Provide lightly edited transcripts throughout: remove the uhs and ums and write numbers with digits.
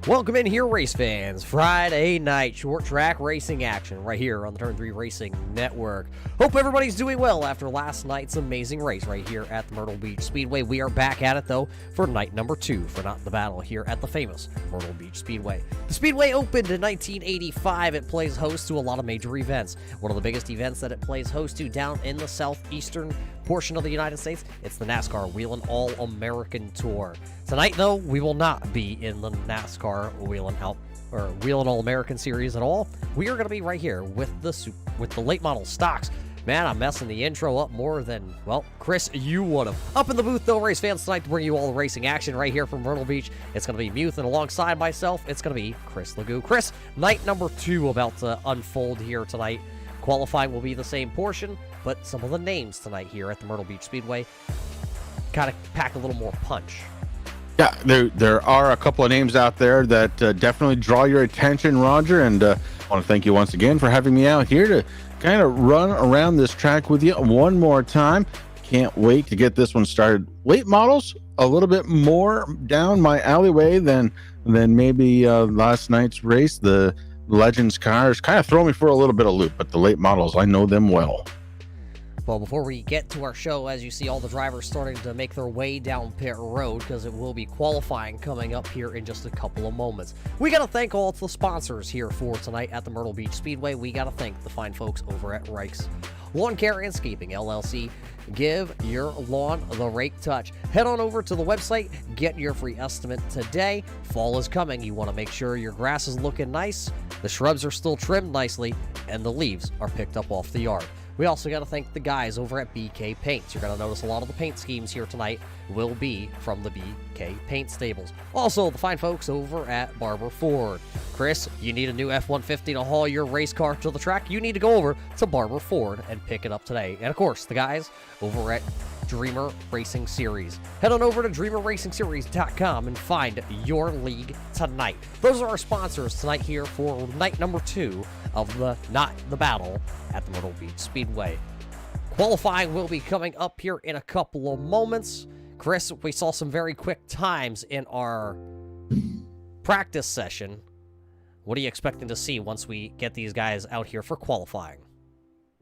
Welcome in here, race fans. Friday night short track racing action right here on the Turn 3 Racing Network. Hope everybody's doing well after last night's amazing race right here at the Myrtle Beach Speedway. We are back at it, though, for night number 2 for Not the Battle here at the famous Myrtle Beach Speedway. The Speedway opened in 1985. It plays host to a lot of major events. One of the biggest events that it plays host to down in the southeastern portion of the United States, it's the NASCAR Wheelin' All-American Tour. Tonight, though, we will not be in the NASCAR Wheelin' All-American Series at all. We are going to be right here with the late model stocks. Man, I'm messing the intro up more than, well, Chris, you would have. Up in the booth, though, race fans, tonight to bring you all the racing action right here from Myrtle Beach. It's going to be Muth, and alongside myself, it's going to be Chris Legoo. Chris, night number 2 about to unfold here tonight. Qualifying will be the same portion, but some of the names tonight here at the Myrtle Beach Speedway kind of pack a little more punch. Yeah, there are a couple of names out there that definitely draw your attention, Roger, and want to thank you once again for having me out here to kind of run around this track with you one more time. Can't wait to get this one started. Late models, a little bit more down my alleyway than maybe last night's race. The Legends cars kind of throw me for a little bit of loop, but the late models, I know them well. Well, before we get to our show, as you see all the drivers starting to make their way down pit road, because it will be qualifying coming up here in just a couple of moments. We got to thank all the sponsors here for tonight at the Myrtle Beach Speedway. We got to thank the fine folks over at Rike's Lawn Care and Scaping LLC. Give your lawn the rake touch. Head on over to the website, get your free estimate today. Fall is coming. You want to make sure your grass is looking nice, the shrubs are still trimmed nicely, and the leaves are picked up off the yard. We also got to thank the guys over at BK Paints. You're going to notice a lot of the paint schemes here tonight will be from the BK Paint stables. Also, the fine folks over at Barber Ford. Chris, you need a new F-150 to haul your race car to the track? You need to go over to Barber Ford and pick it up today. And of course, the guys over at Dreamer Racing Series. Head on over to dreamerracingseries.com and find your league tonight. Those are our sponsors tonight here for night number 2 of the Not the Battle at the Myrtle Beach Speedway. Qualifying will be coming up here in a couple of moments. Chris, we saw some very quick times in our practice session. What are you expecting to see once we get these guys out here for qualifying?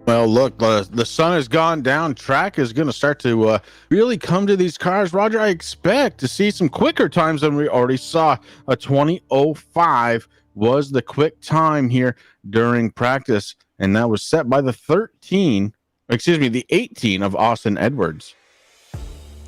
Well, look, the sun has gone down. Track is going to start to really come to these cars. Roger, I expect to see some quicker times than we already saw. A 20:05 was the quick time here during practice, and that was set by the 18 of Austin Edwards.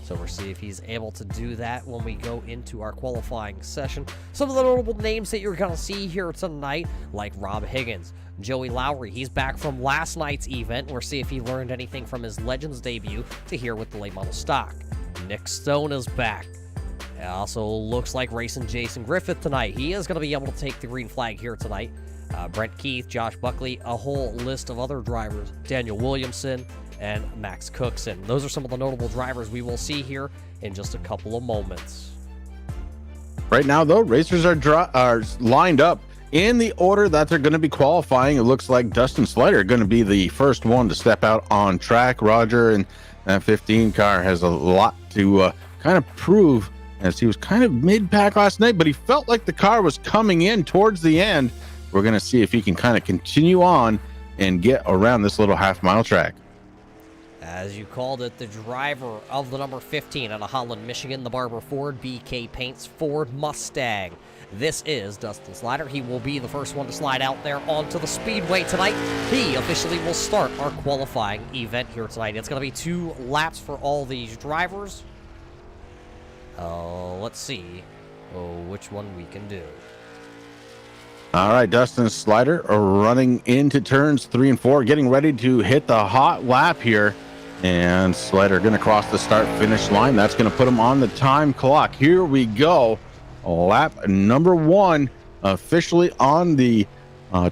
So we'll see if he's able to do that when we go into our qualifying session. Some of the notable names that you're going to see here tonight, like Rob Higgins, Joey Lowry. He's back from last night's event. We'll see if he learned anything from his Legends debut to here with the late model stock. Nick Stone is back. It also looks like racing Jason Griffith tonight. He is going to be able to take the green flag here tonight. Brent Keith, Josh Buckley, a whole list of other drivers, Daniel Williamson, and Max Cookson. Those are some of the notable drivers we will see here in just a couple of moments. Right now, though, racers are lined up in the order that they're going to be qualifying. It looks like Dustin Slider going to be the first one to step out on track. Roger, and that 15 car has a lot to kind of prove, as he was kind of mid-pack last night, but he felt like the car was coming in towards the end. We're going to see if he can kind of continue on and get around this little half-mile track. As you called it, the driver of the number 15 out of Holland, Michigan, the Barber Ford BK Paints Ford Mustang. This is Dustin Slider. He will be the first one to slide out there onto the speedway tonight. He officially will start our qualifying event here tonight. It's going to be 2 laps for all these drivers. Let's see which one we can do. All right, Dustin Slider running into turns 3 and 4, getting ready to hit the hot lap here. And Slider going to cross the start-finish line. That's going to put him on the time clock. Here we go. Lap number 1 officially on the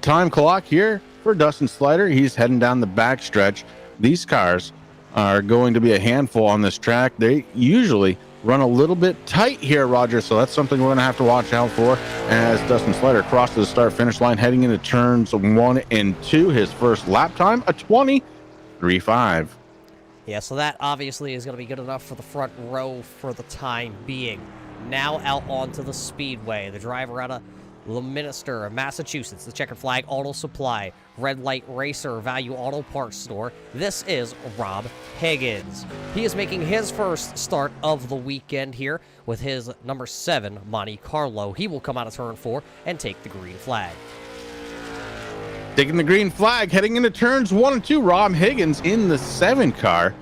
time clock here for Dustin Slider. He's heading down the backstretch. These cars are going to be a handful on this track. They usually run a little bit tight here, Roger, so that's something we're going to have to watch out for as Dustin Slider crosses the start-finish line, heading into turns 1 and 2. His first lap time, a 20:35. Yeah, so that obviously is going to be good enough for the front row for the time being. Now out onto the speedway. The driver out of Leominster, Massachusetts, the Checkered Flag Auto Supply, Red Light Racer, Value Auto Parts Store. This is Rob Higgins. He is making his first start of the weekend here with his number 7 Monte Carlo. He will come out of turn 4 and take the green flag. Taking the green flag, heading into turns 1 and 2. Rob Higgins in the 7 car.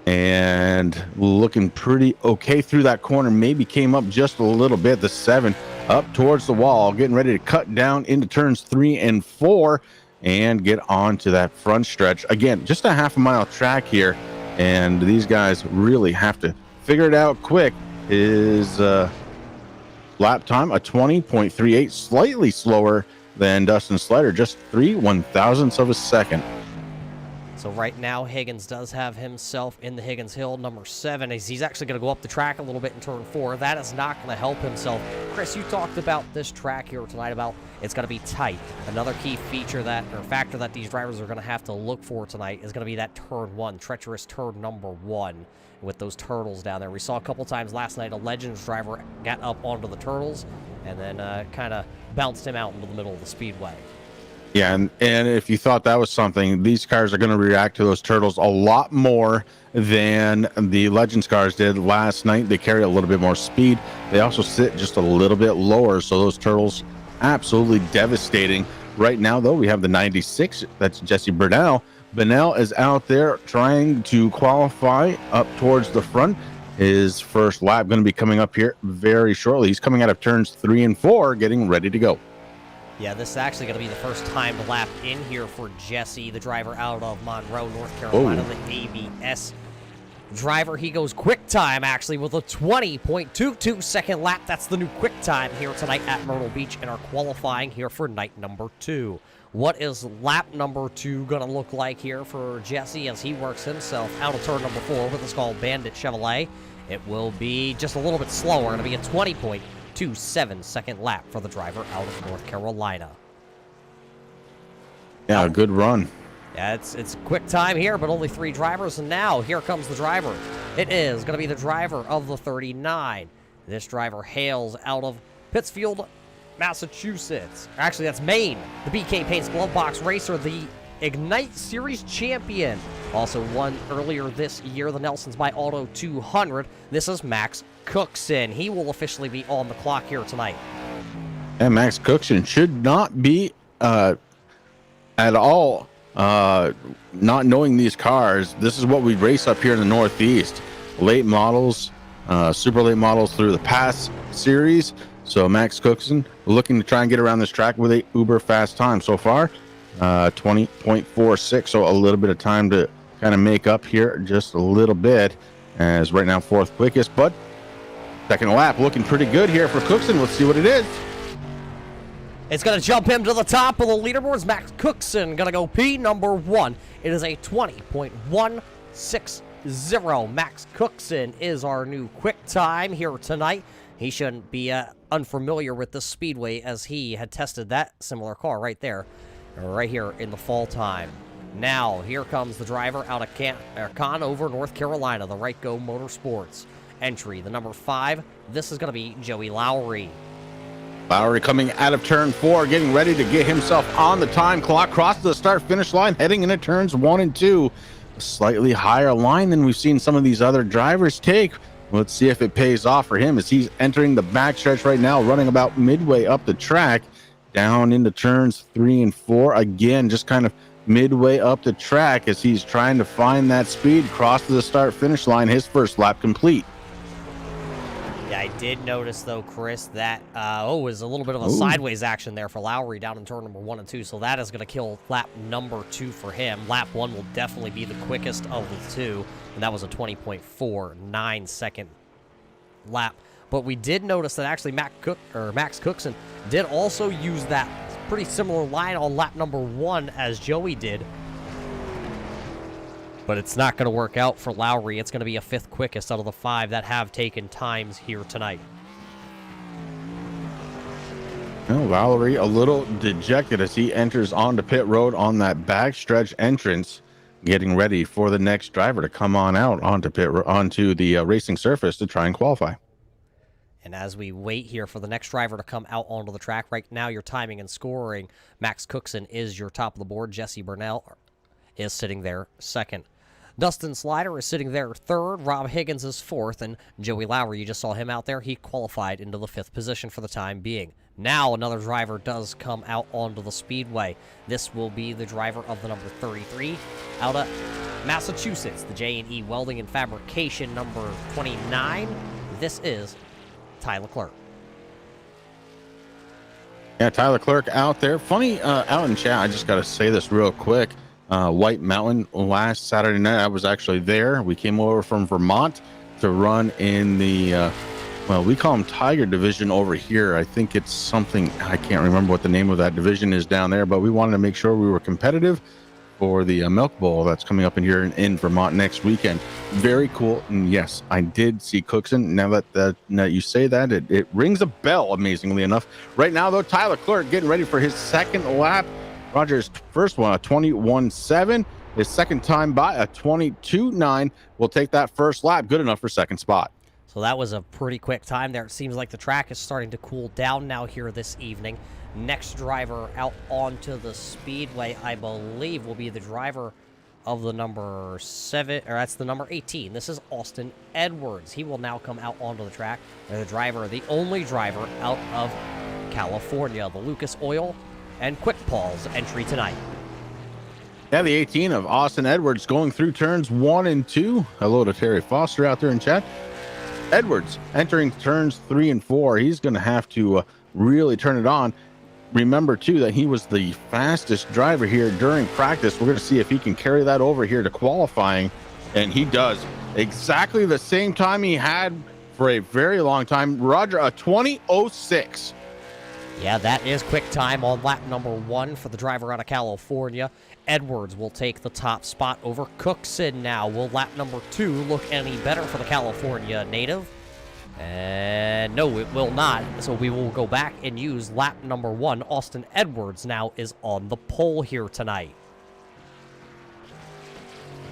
And looking pretty okay through that corner. Maybe came up just a little bit. The 7 up towards the wall, getting ready to cut down into turns 3 and 4 and get on to that front stretch. Again, just a half-a-mile track here, and these guys really have to figure it out quick. His lap time, a 20:38, slightly slower than Dustin Slider, just 3/1000ths of a second. So right now, Higgins does have himself in the Higgins Hill, number 7. As he's actually going to go up the track a little bit in turn 4. That is not going to help himself. Chris, you talked about this track here tonight about it's going to be tight. Another key feature factor that these drivers are going to have to look for tonight is going to be that turn 1, treacherous turn number 1 with those turtles down there. We saw a couple times last night a Legends driver got up onto the turtles and then kind of bounced him out into the middle of the speedway. Yeah, and if you thought that was something, these cars are going to react to those turtles a lot more than the Legends cars did last night. They carry a little bit more speed. They also sit just a little bit lower, so those turtles absolutely devastating. Right now, though, we have the 96. That's Jesse Burnell. Burnell is out there trying to qualify up towards the front. His first lap going to be coming up here very shortly. He's coming out of turns 3 and 4, getting ready to go. Yeah, this is actually going to be the first time to lap in here for Jesse, the driver out of Monroe, North Carolina, the ABS driver. He goes quick time, actually, with a 20.22 second lap. That's the new quick time here tonight at Myrtle Beach in our qualifying here for night number 2. What is lap number 2 going to look like here for Jesse as he works himself out of turn number 4 with this called Bandit Chevrolet? It will be just a little bit slower. Going to be a 20.27 second lap for the driver out of North Carolina. Yeah, good run. Yeah, it's quick time here, but only 3 drivers, and now here comes the driver. It is going to be the driver of the 39. This driver hails out of Pittsfield, Massachusetts. Actually, that's Maine. The BK Paints Glove Box Racer, the Ignite Series champion. Also won earlier this year the Nelsons by Auto 200. This is Max Cookson. He will officially be on the clock here tonight. And Max Cookson should not be at all not knowing these cars. This is what we race up here in the Northeast. Late models, super late models through the Pass series. So Max Cookson looking to try and get around this track with a uber fast time so far. 20.46, so a little bit of time to kind of make up here just a little bit, as right now 4th quickest, but second lap looking pretty good here for Cookson. Let's see what it is. It's going to jump him to the top of the leaderboards. Max Cookson going to go P number 1. It is a 20.160. Max Cookson is our new quick time here tonight. He shouldn't be unfamiliar with this speedway as he had tested that similar car right there, right here in the fall time. Now, here comes the driver out of Conover, North Carolina, the Rike Motorsports. Entry, the number 5. This is going to be Joey Lowry. Lowry coming out of turn 4, getting ready to get himself on the time clock, crosses the start-finish line, heading into turns 1 and 2. A slightly higher line than we've seen some of these other drivers take. Let's see if it pays off for him as he's entering the backstretch right now, running about midway up the track, down into turns 3 and 4. Again, just kind of midway up the track as he's trying to find that speed, crosses the start-finish line, his first lap complete. Yeah, I did notice, though, Chris, that was a little bit of a sideways action there for Lowry down in turn number 1 and 2, so that is going to kill lap number 2 for him. Lap 1 will definitely be the quickest of the 2, and that was a 20.49 second lap. But we did notice that actually Max Cookson did also use that pretty similar line on lap number 1 as Joey did. But it's not going to work out for Lowry. It's going to be a 5th quickest out of the 5 that have taken times here tonight. Well, Lowry a little dejected as he enters onto pit road on that backstretch entrance, getting ready for the next driver to come on out onto the racing surface to try and qualify. And as we wait here for the next driver to come out onto the track, right now your timing and scoring, Max Cookson is your top of the board. Jesse Burnell is sitting there 2nd. Dustin Slider is sitting there 3rd. Rob Higgins is 4th. And Joey Lowry, you just saw him out there. He qualified into the 5th position for the time being. Now another driver does come out onto the speedway. This will be the driver of the number 33 out of Massachusetts, the J&E Welding and Fabrication number 29. This is Tyler Clerk. Yeah, Tyler Clerk out there. Funny, out in chat, I just got to say this real quick. White Mountain last Saturday night, I was actually there. We came over from Vermont to run in the, well, we call them Tiger Division over here. I think it's something, I can't remember what the name of that division is down there, but we wanted to make sure we were competitive for the Milk Bowl that's coming up in here in Vermont next weekend. Very cool. And yes, I did see Cookson. Now that you say that, it rings a bell, amazingly enough. Right now, though, Tyler Clerk getting ready for his second lap. Roger's first one, a 21.7. His second time by, a 22.9. Will take that first lap. Good enough for second spot. So that was a pretty quick time there. It seems like the track is starting to cool down now here this evening. Next driver out onto the speedway, I believe, will be the driver of the number 7, or that's the number 18. This is Austin Edwards. He will now come out onto the track. The driver, the only driver out of California, the Lucas Oil and Quick Paul's entry tonight. Yeah, the 18 of Austin Edwards going through turns 1 and 2. Hello to Terry Foster out there in chat. Edwards entering turns 3 and 4. He's going to have to really turn it on. Remember, too, that he was the fastest driver here during practice. We're going to see if he can carry that over here to qualifying, and he does. Exactly the same time he had for a very long time. Roger, a 20.06. Yeah, that is quick time on lap number 1 for the driver out of California. Edwards will take the top spot over Cookson now. Will lap number 2 look any better for the California native? And no, it will not. So we will go back and use lap number 1. Austin Edwards now is on the pole here tonight.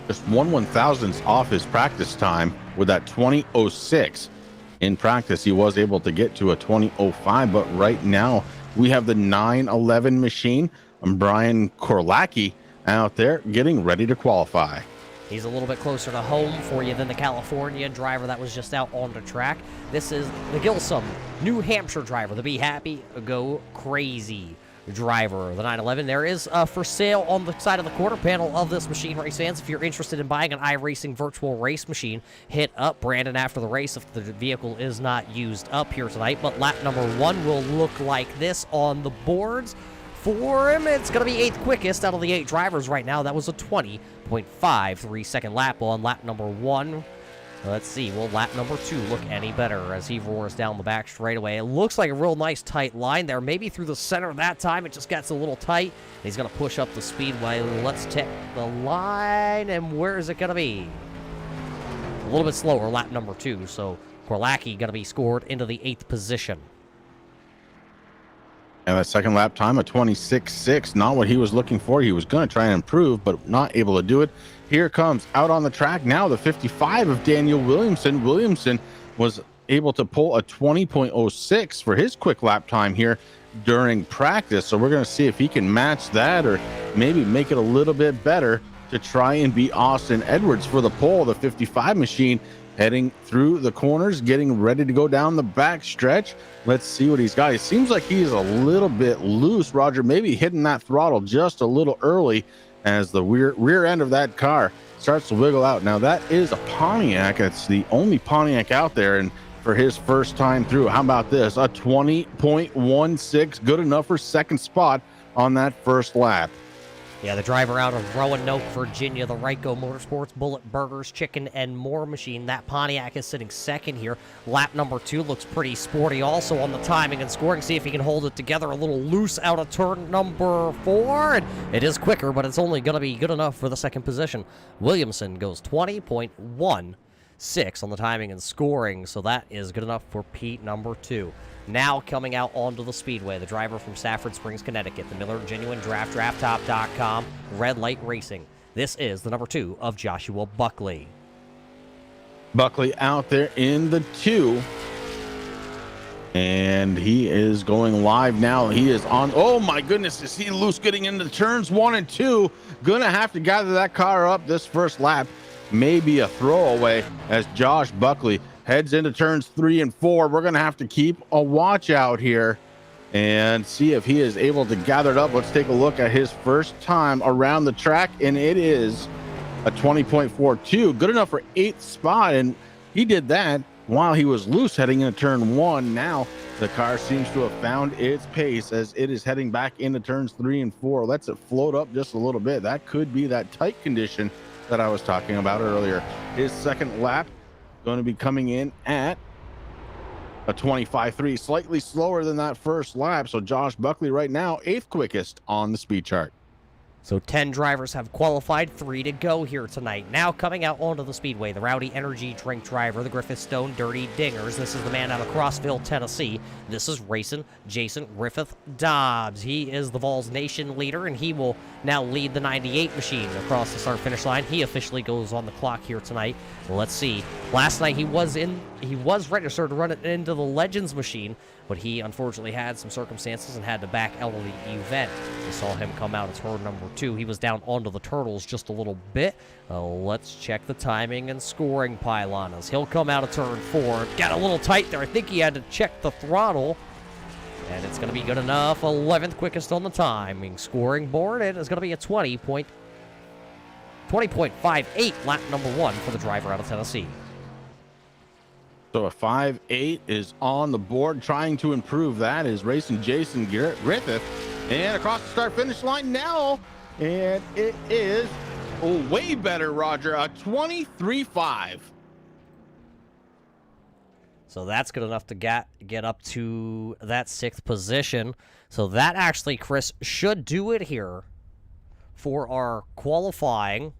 Just 1/1000th off his practice time with that 20.06. In practice, he was able to get to a 20.05, but right now we have the 911 machine and Brian Korlacki out there getting ready to qualify. He's a little bit closer to home for you than the California driver that was just out on the track. This is the Gilsum, New Hampshire driver, the Be Happy, Go Crazy driver. The 911 there is for sale on the side of the quarter panel of this machine, race fans. If you're interested in buying an iRacing virtual race machine, hit up Brandon after the race if the vehicle is not used up here tonight. But lap number 1 will look like this on the boards. For him, it's going to be 8th quickest out of the 8 drivers right now. That was a 20.53 second lap on lap number 1. Let's see, will lap number 2 look any better as he roars down the back straightaway? It looks like a real nice tight line there. Maybe through the center that time, it just gets a little tight. He's going to push up the speedway. Let's check the line, and where is it going to be? A little bit slower, lap number 2, so Korlacki going to be scored into the 8th position. And that second lap time, a 26.6, not what he was looking for. He was going to try and improve, but not able to do it. Here comes out on the track now the 55 of Daniel Williamson. Williamson was able to pull a 20.06 for his quick lap time here during practice. So we're going to see if he can match that or maybe make it a little bit better to try and beat Austin Edwards for the pole. The 55 machine heading through the corners, getting ready to go down the back stretch. Let's see what he's got. It seems like he's a little bit loose, Roger, maybe hitting that throttle just a little early as the rear end of that car starts to wiggle out. Now, that is a Pontiac. It's the only Pontiac out there, and for his first time through, how about this? A 20.16, good enough for second spot on that first lap. Yeah, the driver out of Roanoke, Virginia, the Rike Motorsports, Bullet Burgers, Chicken, and More machine. That Pontiac is sitting second here. Lap number 2 looks pretty sporty also on the timing and scoring. See if he can hold it together a little loose out of turn number 4. And it is quicker, but it's only going to be good enough for the second position. Williamson goes 20.16 on the timing and scoring, so that is good enough for Pete number 2. Now coming out onto the speedway, the driver from Stafford Springs, Connecticut, the Miller Genuine Draft, drafttop.com, Red Light Racing. This is the number 2 of Joshua Buckley. Buckley out there in the 2. And he is going live now. He is on. Oh my goodness, is he loose getting into turns 1 and 2? Gonna have to gather that car up this first lap. Maybe a throwaway as Josh Buckley heads into turns 3 and 4. We're going to have to keep a watch out here and see if he is able to gather it up. Let's take a look at his first time around the track, and it is a 20.42. Good enough for 8th spot, and he did that while he was loose heading into turn 1. Now the car seems to have found its pace as it is heading back into turns 3 and 4. Lets it float up just a little bit. That could be that tight condition that I was talking about earlier. His second lap going to be coming in at a 25.3, slightly slower than that first lap. So Josh Buckley right now 8th quickest on the speed chart. So 10 drivers have qualified, 3 to go here tonight. Now coming out onto the speedway, the Rowdy Energy Drink driver, the Griffith Stone Dirty Dingers. This is the man out of Crossville, Tennessee. This is racing Jason Griffith Dobbs. He is the Vols Nation leader, and he will now lead the 98 machine across the start-finish line. He officially goes on the clock here tonight. Let's see. Last night he was registered to run it into the Legends machine, but he unfortunately had some circumstances and had to back out of the event. We saw him come out as turn number 2. He was down onto the Turtles just a little bit. Let's check the timing and scoring pylon as he'll come out of turn 4. Got a little tight there. I think he had to check the throttle. And it's going to be good enough. 11th quickest on the timing scoring board. It is going to be a 20.58 lap number 1 for the driver out of Tennessee. So a 5.8 is on the board. Trying to improve that is racing Jason Griffith. And across the start-finish line now. And it is way better, Roger. A 23.5. So that's good enough to get up to that 6th position. So that actually, Chris, should do it here for our qualifying.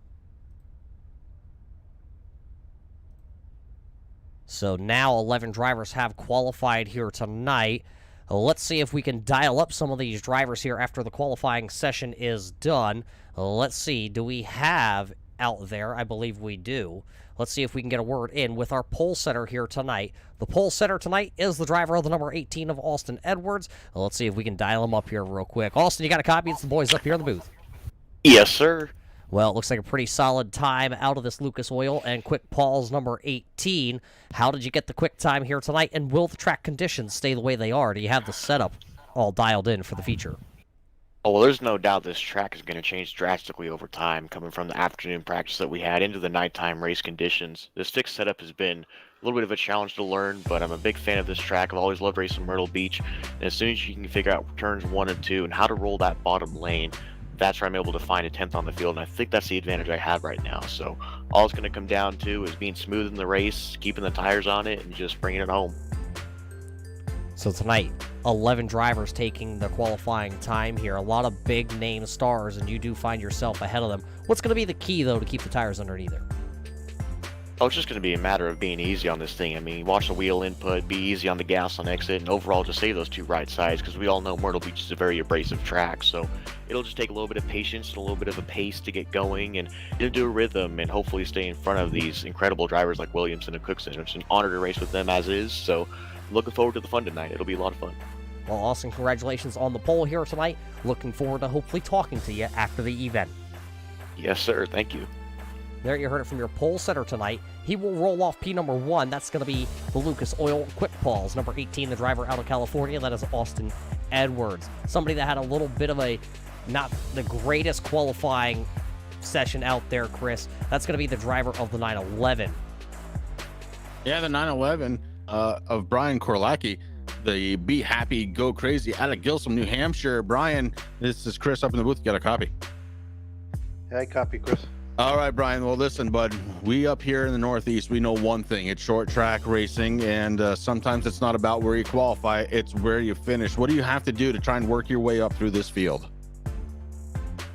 So now 11 drivers have qualified here tonight. Let's see if we can dial up some of these drivers here after the qualifying session is done. Let's see, do we have out there? I believe we do. Let's see if we can get a word in with our pole setter here tonight. The pole setter tonight is the driver of the number 18 of Austin Edwards. Let's see if we can dial him up here real quick. Austin, you got a copy? It's the boys up here in the booth. Yes, sir. Well, it looks like a pretty solid time out of this Lucas Oil and Quick Paul's number 18. How did you get the quick time here tonight, and will the track conditions stay the way they are? Do you have the setup all dialed in for the feature? Oh, well, there's no doubt this track is going to change drastically over time, coming from the afternoon practice that we had into the nighttime race conditions. This fixed setup has been a little bit of a challenge to learn, but I'm a big fan of this track. I've always loved racing Myrtle Beach, and as soon as you can figure out turns 1 and 2 and how to roll that bottom lane, that's where I'm able to find a 10th on the field, and I think that's the advantage I have right now. So all it's going to come down to is being smooth in the race, keeping the tires on it, and just bringing it home. So tonight, 11 drivers taking the qualifying time here. A lot of big name stars, and you do find yourself ahead of them. What's going to be the key, though, to keep the tires underneath there? Oh, it's just going to be a matter of being easy on this thing. I mean, watch the wheel input, be easy on the gas on exit, and overall just save those 2 right sides, because we all know Myrtle Beach is a very abrasive track. So it'll just take a little bit of patience and a little bit of a pace to get going, and it'll do a rhythm, and hopefully stay in front of these incredible drivers like Williamson and Cookson. It's an honor to race with them as is, so looking forward to the fun tonight. It'll be a lot of fun. Well, Austin, congratulations on the pole here tonight. Looking forward to hopefully talking to you after the event. Yes, sir. Thank you. There you heard it from your pole setter tonight. He will roll off P number 1. That's going to be the Lucas Oil Quick Paul's number 18, the driver out of California. That is Austin Edwards. Somebody that had a little bit of a not the greatest qualifying session out there, Chris. That's going to be the driver of the 911. Yeah, the 911 of Brian Korlacki, the Be Happy, Go Crazy out of Gilsum, New Hampshire. Brian, this is Chris up in the booth. You got a copy? Yeah, I copy, Chris. All right, Brian. Well, listen, bud, we up here in the Northeast, we know one thing. It's short track racing, and sometimes it's not about where you qualify, it's where you finish. What do you have to do to try and work your way up through this field?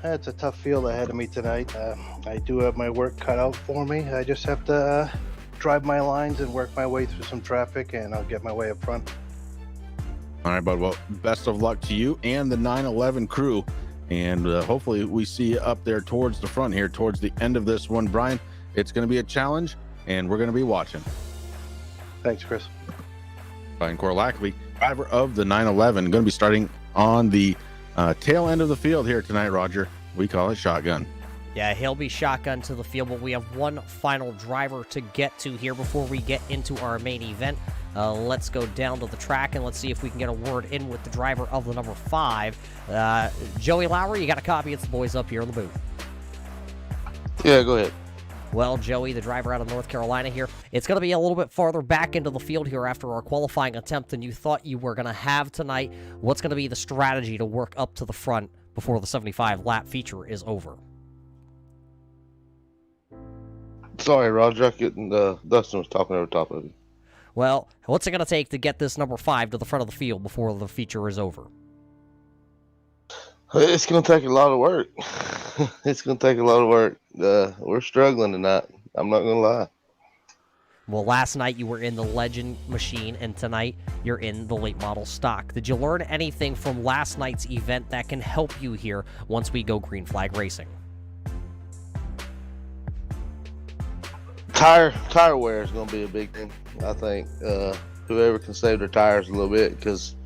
It's a tough field ahead of me tonight. I do have my work cut out for me. I just have to drive my lines and work my way through some traffic, and I'll get my way up front. All right, bud. Well, best of luck to you and the 911 crew. And hopefully we see you up there towards the front here, towards the end of this one. Brian, it's going to be a challenge, and we're going to be watching. Thanks, Chris. Brian Korlacki, driver of the 911, going to be starting on the tail end of the field here tonight, Roger. We call it shotgun. Yeah, he'll be shotgun to the field, but we have one final driver to get to here before we get into our main event. Let's go down to the track and let's see if we can get a word in with the driver of the number 5. Joey Lowry, you got a copy. It's the boys up here in the booth. Yeah, go ahead. Well, Joey, the driver out of North Carolina here, it's going to be a little bit farther back into the field here after our qualifying attempt than you thought you were going to have tonight. What's going to be the strategy to work up to the front before the 75-lap feature is over? Sorry, Roger. Dustin was talking over top of you. Well, what's it going to take to get this number 5 to the front of the field before the feature is over? It's gonna take a lot of work. It's gonna take a lot of work. We're struggling tonight. I'm not gonna lie. Well, last night you were in the Legend machine, and tonight you're in the late model stock. Did you learn anything from last night's event that can help you here once we go green flag racing? Tire wear is gonna be a big thing. I think whoever can save their tires a little bit, because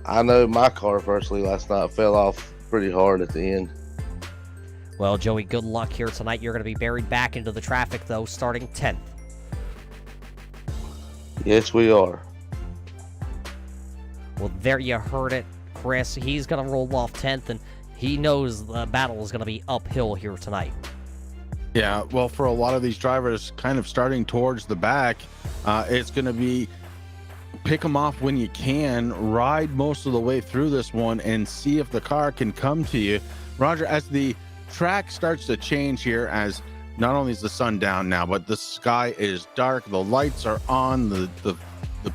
I know my car personally last night fell off pretty hard at the end. Well, Joey, good luck here tonight. You're going to be buried back into the traffic, though, starting 10th. Yes, we are. Well, there you heard it, Chris. He's going to roll off 10th, and he knows the battle is going to be uphill here tonight. Yeah, well, for a lot of these drivers kind of starting towards the back, it's going to be pick them off when you can, ride most of the way through this one, and see if the car can come to you. Roger, as the track starts to change here, as not only is the sun down now, but the sky is dark, the lights are on, the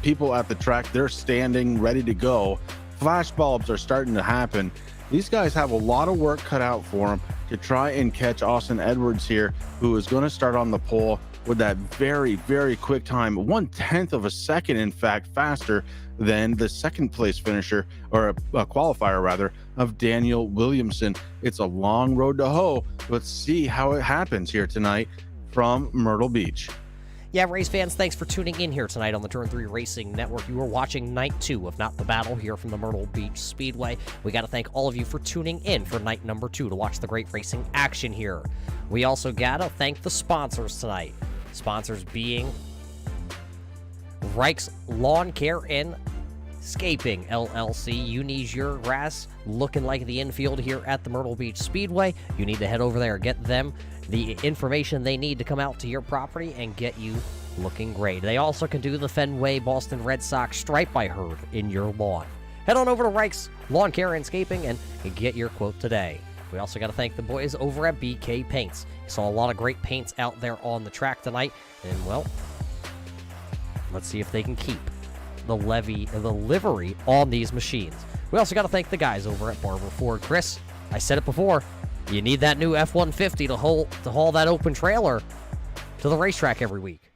people at the track, they're standing ready to go. Flash bulbs are starting to happen. These guys have a lot of work cut out for them to try and catch Austin Edwards here, who is going to start on the pole with that very, very quick time, 1/10 of a second, in fact, faster than the second place finisher, or a qualifier rather, of Daniel Williamson. It's a long road to hoe. Let's see how it happens here tonight from Myrtle Beach. Yeah, race fans, thanks for tuning in here tonight on the Turn 3 Racing Network. You are watching Night 2 of Not the Battle here from the Myrtle Beach Speedway. We got to thank all of you for tuning in for night number 2 to watch the great racing action here. We also got to thank the sponsors tonight. Sponsors being Rike's Lawn Care and Scaping, LLC. You need your grass looking like the infield here at the Myrtle Beach Speedway. You need to head over there and get them the information they need to come out to your property and get you looking great. They also can do the Fenway Boston Red Sox stripe, I heard, in your lawn. Head on over to Rike's Lawn Care and Scaping and get your quote today. We also got to thank the boys over at BK Paints. Saw a lot of great paints out there on the track tonight, and well, let's see if they can keep the livery on these machines. We also got to thank the guys over at Barber Ford. Chris, I said it before, you need that new F-150 to haul that open trailer to the racetrack every week.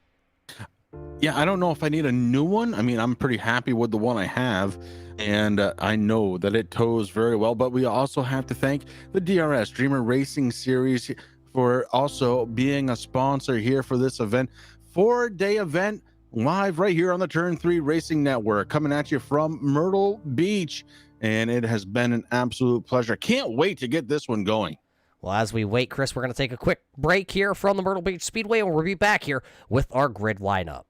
Yeah, I don't know if I need a new one. I mean, I'm pretty happy with the one I have, and I know that it tows very well. But we also have to thank the DRS Dreamer Racing Series for also being a sponsor here for this event. 4-day event live right here on the Turn 3 Racing Network, coming at you from Myrtle Beach, and it has been an absolute pleasure. Can't wait to get this one going. Well, as we wait, Chris, we're going to take a quick break here from the Myrtle Beach Speedway, and we'll be back here with our grid lineup.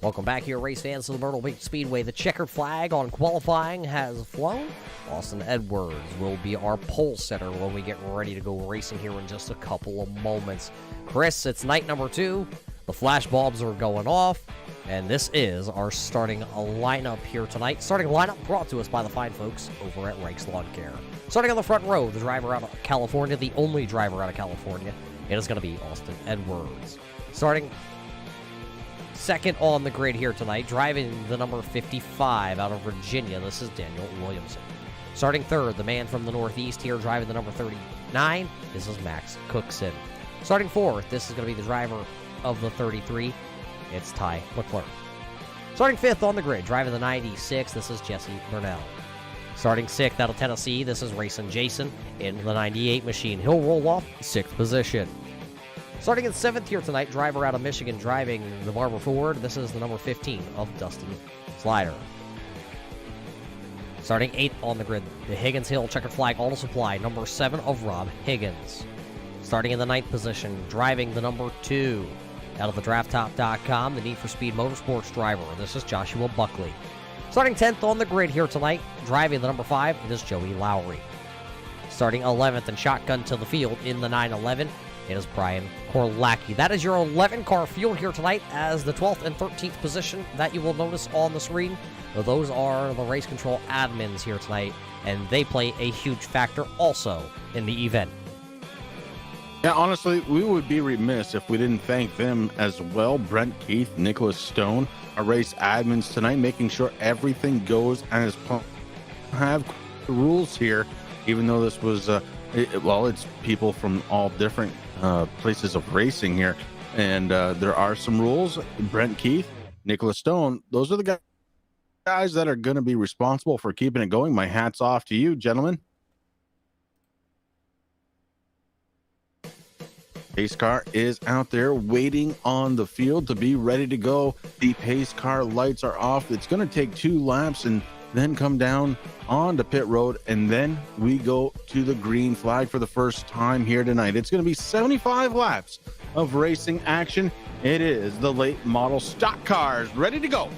Welcome back here, race fans, to the Myrtle Beach Speedway. The checkered flag on qualifying has flown. Austin Edwards will be our pole setter when we get ready to go racing here in just a couple of moments. Chris, it's night number 2. The flash bulbs are going off, and this is our starting lineup here tonight. Starting lineup brought to us by the fine folks over at Rike's Lawn Care. Starting on the front row, the driver out of California, the only driver out of California, it is going to be Austin Edwards. Starting second on the grid here tonight, driving the number 55 out of Virginia, this is Daniel Williamson. Starting third, the man from the Northeast here, driving the number 39, this is Max Cookson. Starting fourth, this is going to be the driver of the 33, it's Ty Leclerc. Starting fifth on the grid, driving the 96, this is Jesse Burnell. Starting 6th out of Tennessee, this is Racing Jason in the 98 machine. He'll roll off 6th position. Starting in 7th here tonight, driver out of Michigan driving the Barber Ford. This is the number 15 of Dustin Slider. Starting 8th on the grid, the Higgins Hill checkered flag auto supply, number 7 of Rob Higgins. Starting in the 9th position, driving the number 2 out of the drafttop.com, the Need for Speed Motorsports driver. This is Joshua Buckley. Starting 10th on the grid here tonight, driving the number 5, it is Joey Lowry. Starting 11th and shotgun to the field in the 911, it is Brian Korlacki. That is your 11-car field here tonight, as the 12th and 13th position that you will notice on the screen. Those are the race control admins here tonight, and they play a huge factor also in the event. Yeah, honestly, we would be remiss if we didn't thank them as well. Brent Keith, Nicholas Stone, our race admins tonight, making sure everything goes as planned. Have rules here, even though this was, it's people from all different places of racing here. And there are some rules. Brent Keith, Nicholas Stone, those are the guys that are going to be responsible for keeping it going. My hat's off to you, gentlemen. Pace car is out there waiting on the field to be ready to go. The pace car lights are off. It's going to take 2 laps and then come down onto pit road, and then we go to the green flag for the first time here tonight. It's going to be 75 laps of racing action. It is the late model stock cars ready to go.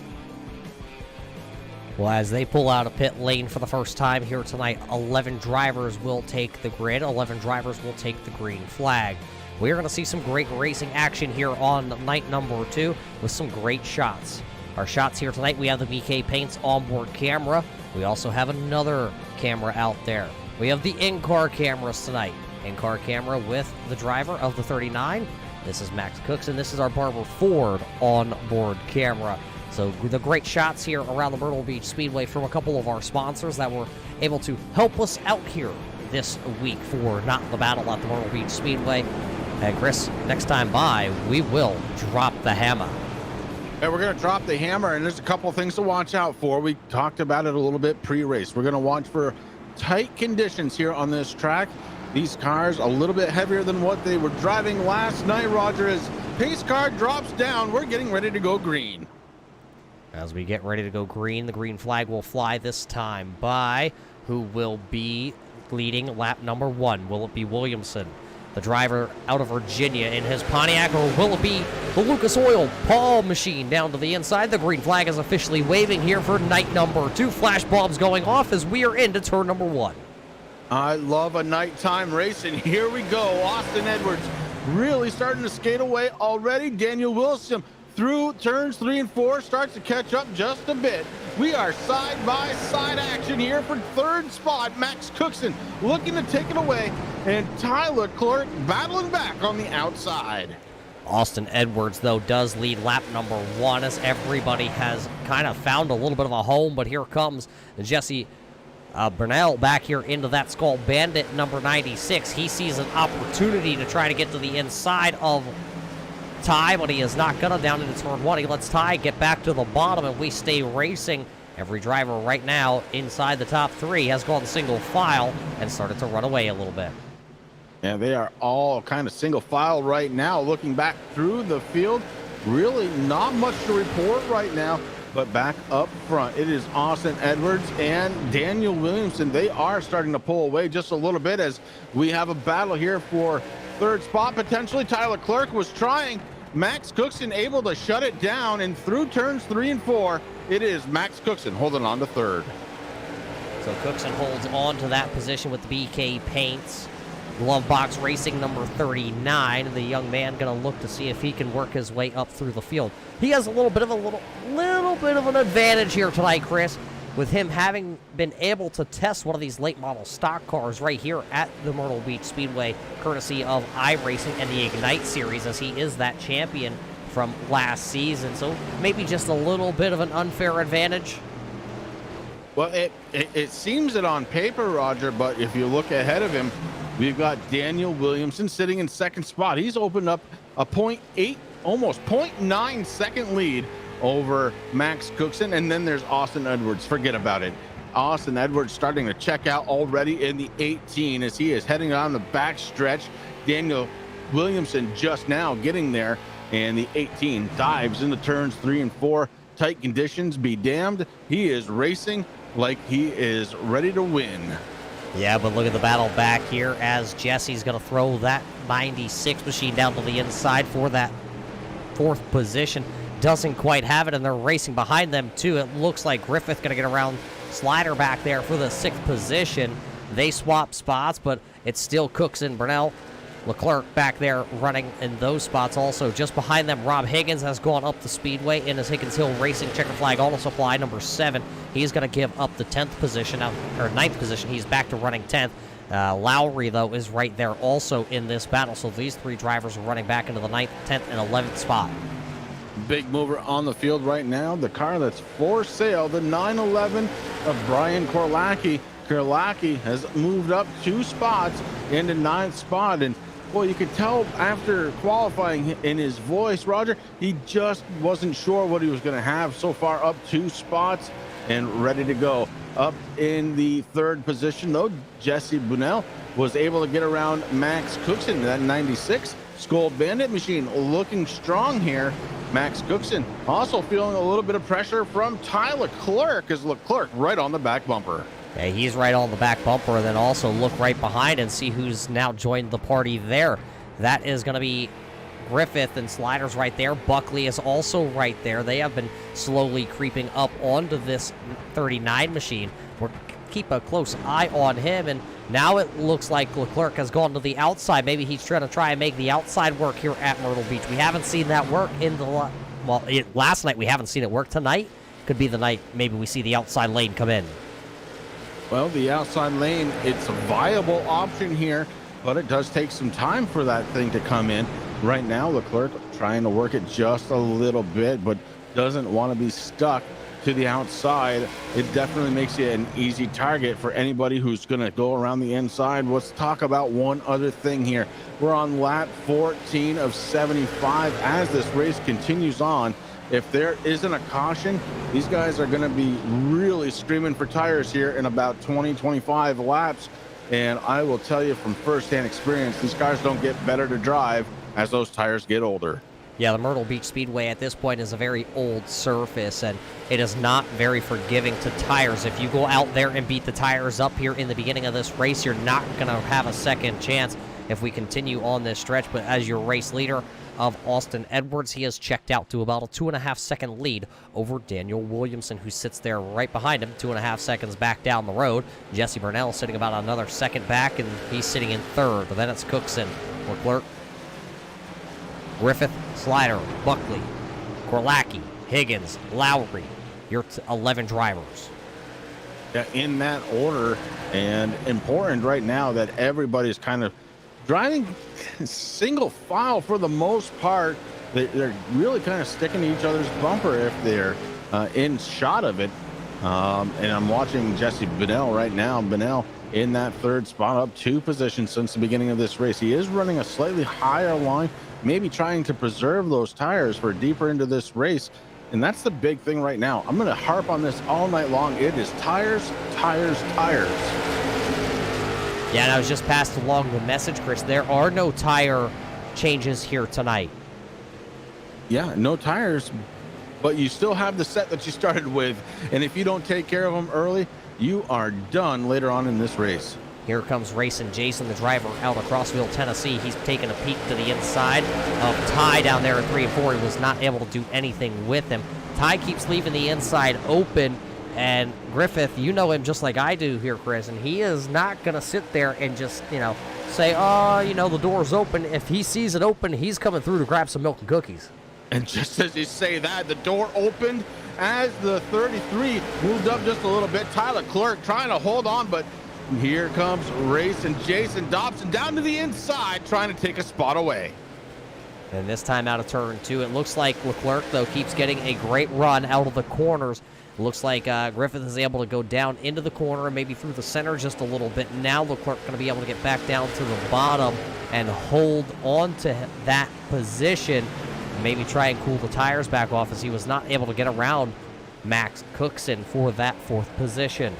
Well, as they pull out of pit lane for the first time here tonight, 11 drivers will take the grid. 11 drivers will take the green flag. We're going to see some great racing action here on night number 2 with some great shots. Our shots here tonight, we have the BK Paints onboard camera. We also have another camera out there. We have the in-car cameras tonight. In-car camera with the driver of the 39. This is Max Cookson. This is our Barber Ford onboard camera. So the great shots here around the Myrtle Beach Speedway from a couple of our sponsors that were able to help us out here this week for Not the Battle at the Myrtle Beach Speedway. And Chris, next time by, we will drop the hammer. And we're going to drop the hammer, and there's a couple of things to watch out for. We talked about it a little bit pre-race. We're going to watch for tight conditions here on this track. These cars a little bit heavier than what they were driving last night, Roger. As pace car drops down, we're getting ready to go green. As we get ready to go green, the green flag will fly this time by who will be leading lap number 1. Will it be Williamson, the driver out of Virginia, in his Pontiac, or will it be the Lucas Oil Paul machine down to the inside? The green flag is officially waving here for night number 2. Flash bulbs going off as we are into turn number 1. I love a nighttime race, and here we go. Austin Edwards really starting to skate away already. Daniel Wilson through turns 3 and 4 starts to catch up just a bit. We are side-by-side action here for 3rd spot. Max Cookson looking to take it away, and Tyler Clark battling back on the outside. Austin Edwards, though, does lead lap number 1 as everybody has kind of found a little bit of a home, but here comes Jesse Burnell back here into that Skull Bandit number 96. He sees an opportunity to try to get to the inside of Ty, but he is not gonna. Down into turn 1. He lets Ty get back to the bottom, and we stay racing. Every driver right now inside the top 3 has gone single file and started to run away a little bit. Yeah, they are all kind of single file right now. Looking back through the field, really not much to report right now, but back up front, it is Austin Edwards and Daniel Williamson. They are starting to pull away just a little bit as we have a battle here for 3rd spot. Potentially Tyler Clark was trying. Max Cookson able to shut it down, and through turns 3 and 4, it is Max Cookson holding on to 3rd. So Cookson holds on to that position with the BK Paints. Glove Box Racing number 39. The young man going to look to see if he can work his way up through the field. He has a little bit of an advantage here tonight, Chris, with him having been able to test one of these late model stock cars right here at the Myrtle Beach Speedway, courtesy of iRacing and the Ignite Series, as he is that champion from last season. So maybe just a little bit of an unfair advantage. Well, it seems it on paper, Roger, but if you look ahead of him, we've got Daniel Williamson sitting in 2nd spot. He's opened up a 0.8, almost 0.9 second lead over Max Cookson, and then there's Austin Edwards. Forget about it. Austin Edwards starting to check out already in the 18 as he is heading on the back stretch. Daniel Williamson just now getting there, and the 18 dives into turns 3 and 4. Tight conditions be damned. He is racing like he is ready to win. Yeah, but look at the battle back here as Jesse's going to throw that 96 machine down to the inside for that 4th position. Doesn't quite have it, and they're racing behind them, too. It looks like Griffith going to get around Slider back there for the 6th position. They swap spots, but it's still Cooks and Burnell. Leclerc back there running in those spots also. Just behind them, Rob Higgins has gone up the speedway in his Higgins Hill Racing checker flag auto supply number 7. He's going to give up the 10th position, or 9th position. He's back to running 10th. Lowry, though, is right there also in this battle. So these 3 drivers are running back into the 9th, 10th, and 11th spot. Big mover on the field right now. The car that's for sale, the 911 of Brian Korlacki. Korlacki has moved up 2 spots into 9th spot, and well, you could tell after qualifying in his voice, Roger, he just wasn't sure what he was going to have. So far up 2 spots and ready to go. Up in the 3rd position, though, Jesse Bunnell was able to get around Max Cookson. That 96 Skull Bandit machine looking strong here. Max Cookson also feeling a little bit of pressure from Tyler Leclerc, as Leclerc right on the back bumper. Yeah, he's right on the back bumper, and then also look right behind and see who's now joined the party there. That is going to be Griffith, and Slider's right there. Buckley is also right there. They have been slowly creeping up onto this 39 machine. We'll keep a close eye on him, and now it looks like Leclerc has gone to the outside. Maybe he's trying to and make the outside work here at Myrtle Beach. We haven't seen that work in the last night. We haven't seen it work. Tonight could be the night maybe we see the outside lane come in. Well, the outside lane, it's a viable option here, but it does take some time for that thing to come in. Right now, Leclerc trying to work it just a little bit, but doesn't want to be stuck to the outside. It definitely makes you an easy target for anybody who's going to go around the inside. Let's talk about one other thing here. We're on lap 14 of 75 as this race continues on. If there isn't a caution, these guys are going to be really screaming for tires here in about 20-25 laps. And I will tell you from firsthand experience, these cars don't get better to drive as those tires get older. Yeah, the Myrtle Beach Speedway at this point is a very old surface, and it is not very forgiving to tires. If you go out there and beat the tires up here in the beginning of this race, you're not going to have a second chance if we continue on this stretch. But as your race leader of Austin Edwards, he has checked out to about a 2.5-second lead over Daniel Williamson, who sits there right behind him, 2.5 seconds back down the road. Jesse Burnell sitting about another second back, and he's sitting in 3rd. But then it's Cookson, Leclerc, Griffith, Slider, Buckley, Korlacki, Higgins, Lowry, your 11 drivers. Yeah, in that order, and important right now that everybody's kind of driving single file for the most part. They're really kind of sticking to each other's bumper if they're in shot of it. And I'm watching Jesse Bunnell right now. Bunnell in that 3rd spot, up 2 positions since the beginning of this race. He is running a slightly higher line, maybe trying to preserve those tires for deeper into this race. And that's the big thing right now. I'm going to harp on this all night long. It is tires, tires, tires. Yeah, and I was just passed along the message, Chris. There are no tire changes here tonight. Yeah, no tires, but you still have the set that you started with. And if you don't take care of them early, you are done later on in this race. Here comes Racing Jason, the driver out of Crossville, Tennessee. He's taking a peek to the inside of Ty down there at 3 and 4. He was not able to do anything with him. Ty keeps leaving the inside open, and Griffith, you know him just like I do here, Chris, and he is not going to sit there and just, say, the door's open. If he sees it open, he's coming through to grab some milk and cookies. And just as you say that, the door opened as the 33 moved up just a little bit. Tyler Leclerc trying to hold on, but here comes Racing Jason Dobson down to the inside, trying to take a spot away. And this time out of turn 2, it looks like Leclerc, though, keeps getting a great run out of the corners. It looks like Griffith is able to go down into the corner and maybe through the center just a little bit. Now Leclerc going to be able to get back down to the bottom and hold on to that position. Maybe try and cool the tires back off, as he was not able to get around Max Cookson for that 4th position.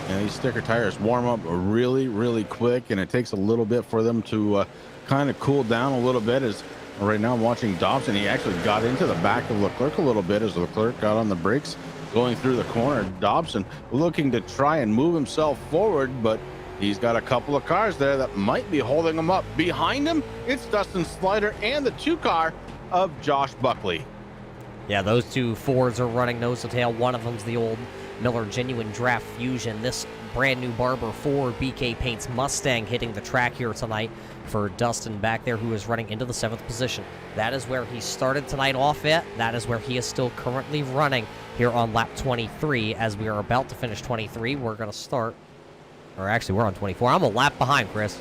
And these sticker tires warm up really, really quick, and it takes a little bit for them to kind of cool down a little bit. As right now I'm watching Dobson, he actually got into the back of Leclerc a little bit as Leclerc got on the brakes going through the corner. Dobson looking to try and move himself forward, but he's got a couple of cars there that might be holding him up. Behind him, it's Dustin Slider and the 2 car of Josh Buckley. Yeah, those 2 Fords are running nose to tail. One of them's the old Miller Genuine Draft Fusion. This brand new Barber Ford BK Paints Mustang hitting the track here tonight for Dustin back there, who is running into the 7th position. That is where he started tonight off at. That is where he is still currently running here on lap 23. As we are about to finish 23, we're going to start, or actually we're on 24. I'm a lap behind, Chris.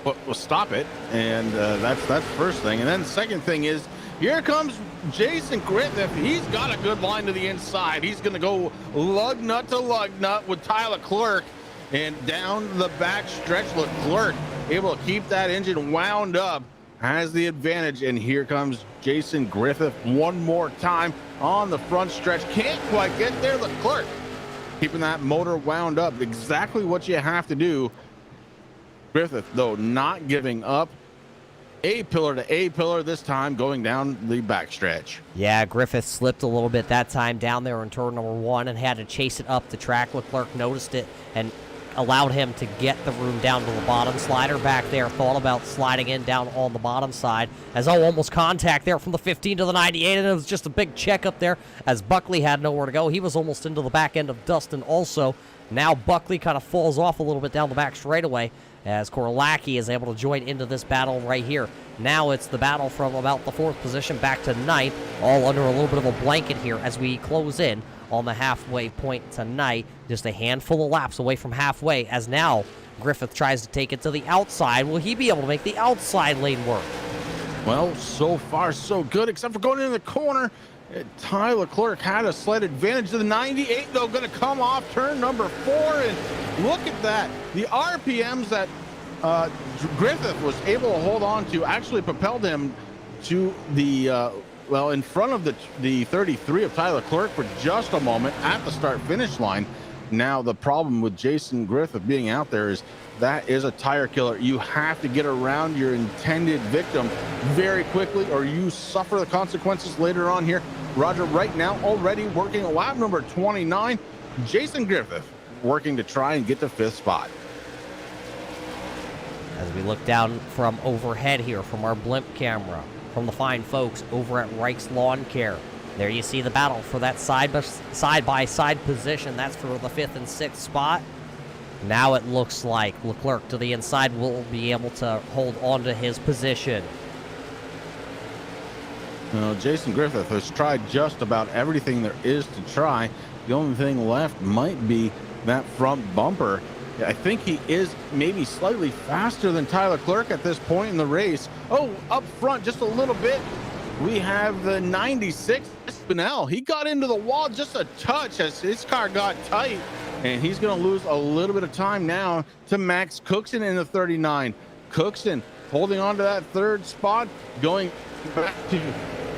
Well, stop it. And that's first thing. And then the second thing is, here comes Jason Griffith. He's got a good line to the inside. He's going to go lug nut to lug nut with Tyler Clerk, and down the back stretch, Leclerc able to keep that engine wound up, has the advantage. And here comes Jason Griffith one more time on the front stretch. Can't quite get there. Leclerc keeping that motor wound up. Exactly what you have to do. Griffith, though, not giving up. A pillar to A pillar this time, going down the backstretch. Yeah, Griffith slipped a little bit that time down there in turn number 1 and had to chase it up the track. Leclerc noticed it and allowed him to get the room down to the bottom. Slider back there thought about sliding in down on the bottom side, as almost contact there from the 15 to the 98, and it was just a big check up there as Buckley had nowhere to go. He was almost into the back end of Dustin also. Now Buckley kind of falls off a little bit down the back straightaway, as Korlacki is able to join into this battle right here. Now it's the battle from about the 4th position back to 9th, all under a little bit of a blanket here as we close in on the halfway point tonight. Just a handful of laps away from halfway, as now Griffith tries to take it to the outside. Will he be able to make the outside lane work? Well, so far so good, except for going into the corner. Tyler Clerk had a slight advantage. The 98, though, going to come off turn number 4, and look at that. The RPMs that Griffith was able to hold on to actually propelled him to the, well, in front of the 33 of Tyler Clerk for just a moment at the start-finish line. Now, the problem with Jason Griffith being out there is that is a tire killer. You have to get around your intended victim very quickly, or you suffer the consequences later on here. Roger, right now, already working a lap number 29. Jason Griffith working to try and get the 5th spot. As we look down from overhead here from our blimp camera, from the fine folks over at Rike's Lawn Care, there you see the battle for that side-by-side position. That's for the 5th and 6th spot. Now it looks like Leclerc to the inside will be able to hold on to his position. Jason Griffith has tried just about everything there is to try. The only thing left might be that front bumper. I think he is maybe slightly faster than Tyler Clerk at this point in the race. Oh, up front just a little bit, we have the 96 Spinell. He got into the wall just a touch as his car got tight, and he's going to lose a little bit of time now to Max Cookson in the 39. Cookson holding on to that 3rd spot, going back to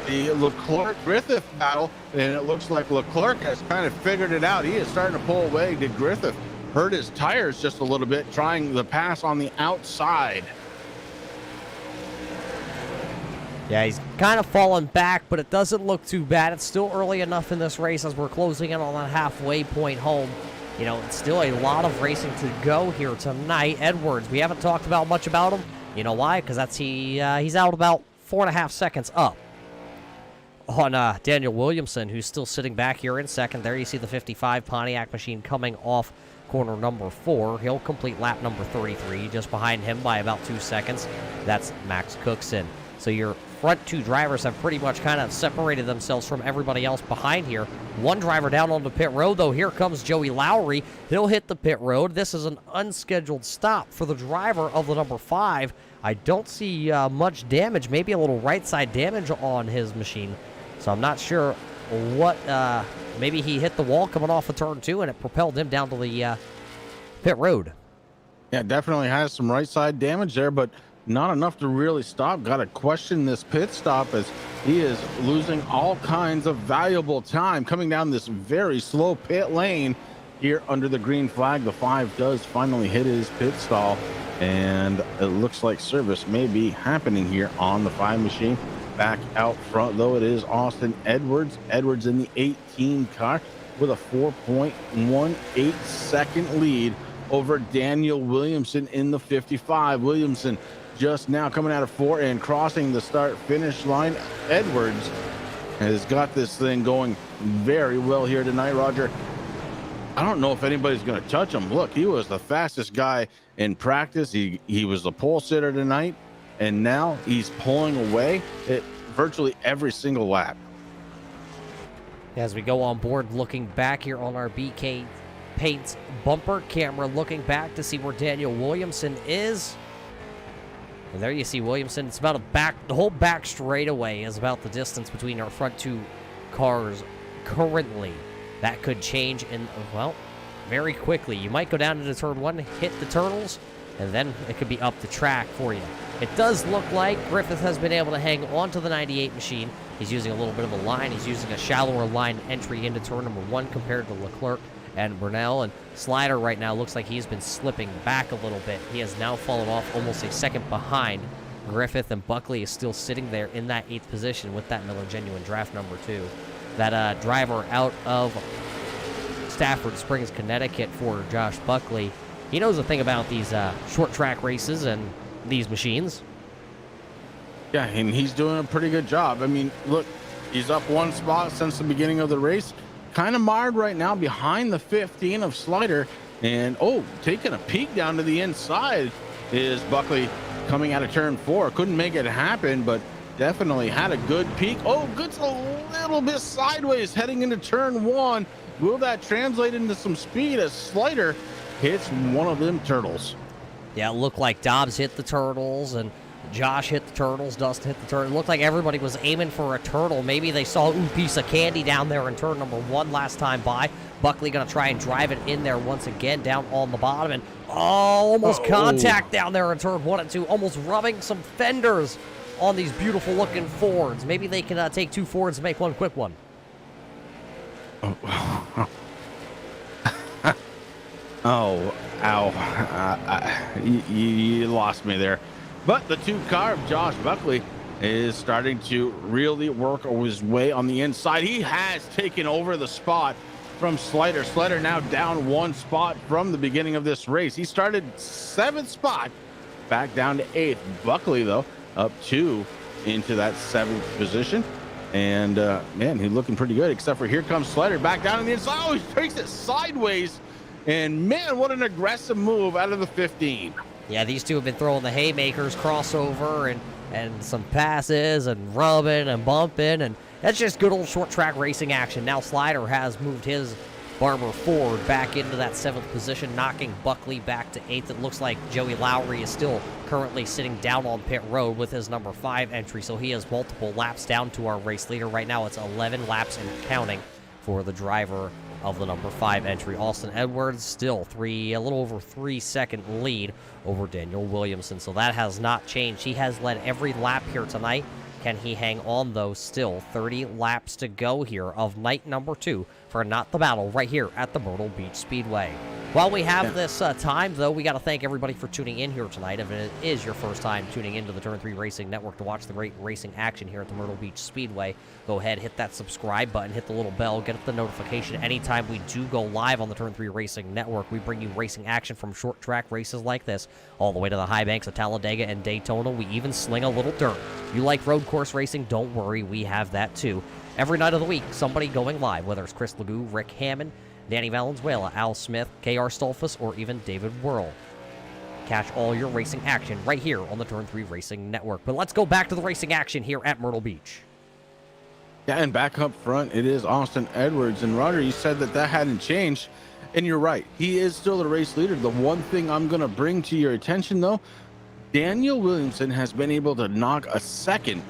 the Leclerc-Griffith battle, and it looks like Leclerc has kind of figured it out. He is starting to pull away. Did Griffith hurt his tires just a little bit trying the pass on the outside? Yeah, he's kind of fallen back, but it doesn't look too bad. It's still early enough in this race as we're closing in on that halfway point home. You know, it's still a lot of racing to go here tonight. Edwards, we haven't talked about much about him. You know why? Because he's out about 4.5 seconds up on Daniel Williamson, who's still sitting back here in 2nd. There you see the 55 Pontiac machine coming off corner number 4. He'll complete lap number 33, just behind him by about 2 seconds. That's Max Cookson. So your front 2 drivers have pretty much kind of separated themselves from everybody else behind here. One driver down on the pit road, though. Here comes Joey Lowry. He'll hit the pit road. This is an unscheduled stop for the driver of the number 5. I don't see much damage, maybe a little right side damage on his machine. So I'm not sure what, maybe he hit the wall coming off of turn 2 and it propelled him down to the pit road. Yeah, definitely has some right side damage there, but not enough to really stop. Got to question this pit stop as he is losing all kinds of valuable time coming down this very slow pit lane. here under the green flag. The 5 does finally hit his pit stall, and it looks like service may be happening here on the 5 machine. Back out front, though, it is Austin Edwards. Edwards in the 18 car with a 4.18 second lead over Daniel Williamson in the 55. Williamson just now coming out of 4 and crossing the start finish line. Edwards has got this thing going very well here tonight, Roger. I don't know if anybody's going to touch him. Look, he was the fastest guy in practice. He was the pole sitter tonight, and now he's pulling away at virtually every single lap. As we go on board, looking back here on our BK Paints bumper camera, looking back to see where Daniel Williamson is. And there you see Williamson. It's about the whole back straightaway is about the distance between our front 2 cars currently. That could change well, very quickly. You might go down into turn 1, hit the turtles, and then it could be up the track for you. It does look like Griffith has been able to hang on to the 98 machine. He's using a little bit of a line. He's using a shallower line entry into turn number 1 compared to Leclerc and Burnell. And Slider right now looks like he's been slipping back a little bit. He has now fallen off almost a second behind Griffith, and Buckley is still sitting there in that 8th position with that Miller Genuine draft number 2. That driver out of Stafford Springs, Connecticut for Josh Buckley. He knows a thing about these short track races and these machines. Yeah, and he's doing a pretty good job. I mean, look, he's up 1 spot since the beginning of the race. Kind of marred right now behind the 15 of Slider. And, taking a peek down to the inside is Buckley coming out of turn 4. Couldn't make it happen, but definitely had a good peek. Gets a little bit sideways heading into turn 1. Will that translate into some speed as Slider hits one of them turtles? Yeah, it looked like Dobbs hit the turtles, and Josh hit the turtles, Dustin hit the turtle. It looked like everybody was aiming for a turtle. Maybe they saw a piece of candy down there in turn number 1 last time by. Buckley going to try and drive it in there once again down on the bottom, and almost contact down there in turn 1 and 2, almost rubbing some fenders on these beautiful looking Fords. Maybe they can take 2 Fords and make 1 quick one. Ow. You lost me there. But the 2 car of Josh Buckley is starting to really work his way on the inside. He has taken over the spot from Slider. Slider now down 1 spot from the beginning of this race. He started 7th spot, back down to 8th. Buckley, though, up 2 into that 7th position. And, man, he's looking pretty good, except for here comes Slider back down on the inside. He takes it sideways. And, man, what an aggressive move out of the 15. Yeah, these 2 have been throwing the haymakers, crossover, and some passes, and rubbing and bumping, and that's just good old short track racing action. Now Slider has moved his Barber Ford back into that 7th position, knocking Buckley back to 8th. It looks like Joey Lowry is still currently sitting down on pit road with his number 5 entry, so he has multiple laps down to our race leader. Right now it's 11 laps and counting for the driver of the number 5 entry. Austin Edwards still a little over 3-second lead over Daniel Williamson, so that has not changed. He has led every lap here tonight. Can he hang on, though? Still 30 laps to go here of night number 2 for Not the Battle right here at the Myrtle Beach Speedway. While we have this time, though, we got to thank everybody for tuning in here tonight. If it is your first time tuning into the Turn 3 Racing Network to watch the great racing action here at the Myrtle Beach Speedway, go ahead, hit that subscribe button, hit the little bell, get the notification anytime we do go live on the Turn 3 Racing Network. We bring you racing action from short track races like this all the way to the high banks of Talladega and Daytona. We even sling a little dirt. You like road course racing? Don't worry, we have that too. Every night of the week, somebody going live, whether it's Chris Legou, Rick Hammond, Danny Valenzuela, Al Smith, K.R. Stolfus, or even David Whirl. Catch all your racing action right here on the Turn 3 Racing Network. But let's go back to the racing action here at Myrtle Beach. Yeah, and back up front, it is Austin Edwards. And Roger, you said that hadn't changed, and you're right. He is still the race leader. The one thing I'm going to bring to your attention, though, Daniel Williamson has been able to knock a second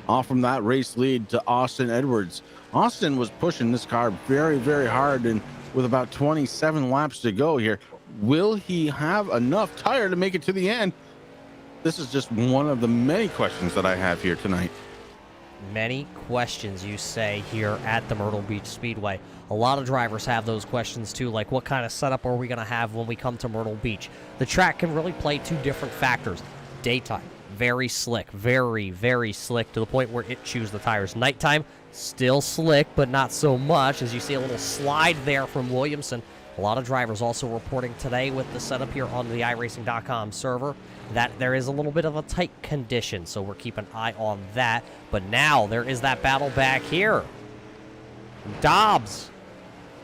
off from that race lead to Austin Edwards. Austin was pushing this car very, very hard, and with about 27 laps to go here, will he have enough tire to make it to the end? This is just one of the many questions that I have here tonight. Many questions, you say, here at the Myrtle Beach Speedway. A lot of drivers have those questions too, like what kind of setup are we going to have when we come to Myrtle Beach? The track can really play two different factors. Daytime, very slick, very, very slick to the point where it chews the tires. Nighttime, still slick, but not so much, as you see a little slide there from Williamson. A lot of drivers also reporting today with the setup here on the iRacing.com server that there is a little bit of a tight condition, so we're keeping an eye on that. But now there is that battle back here. Dobbs,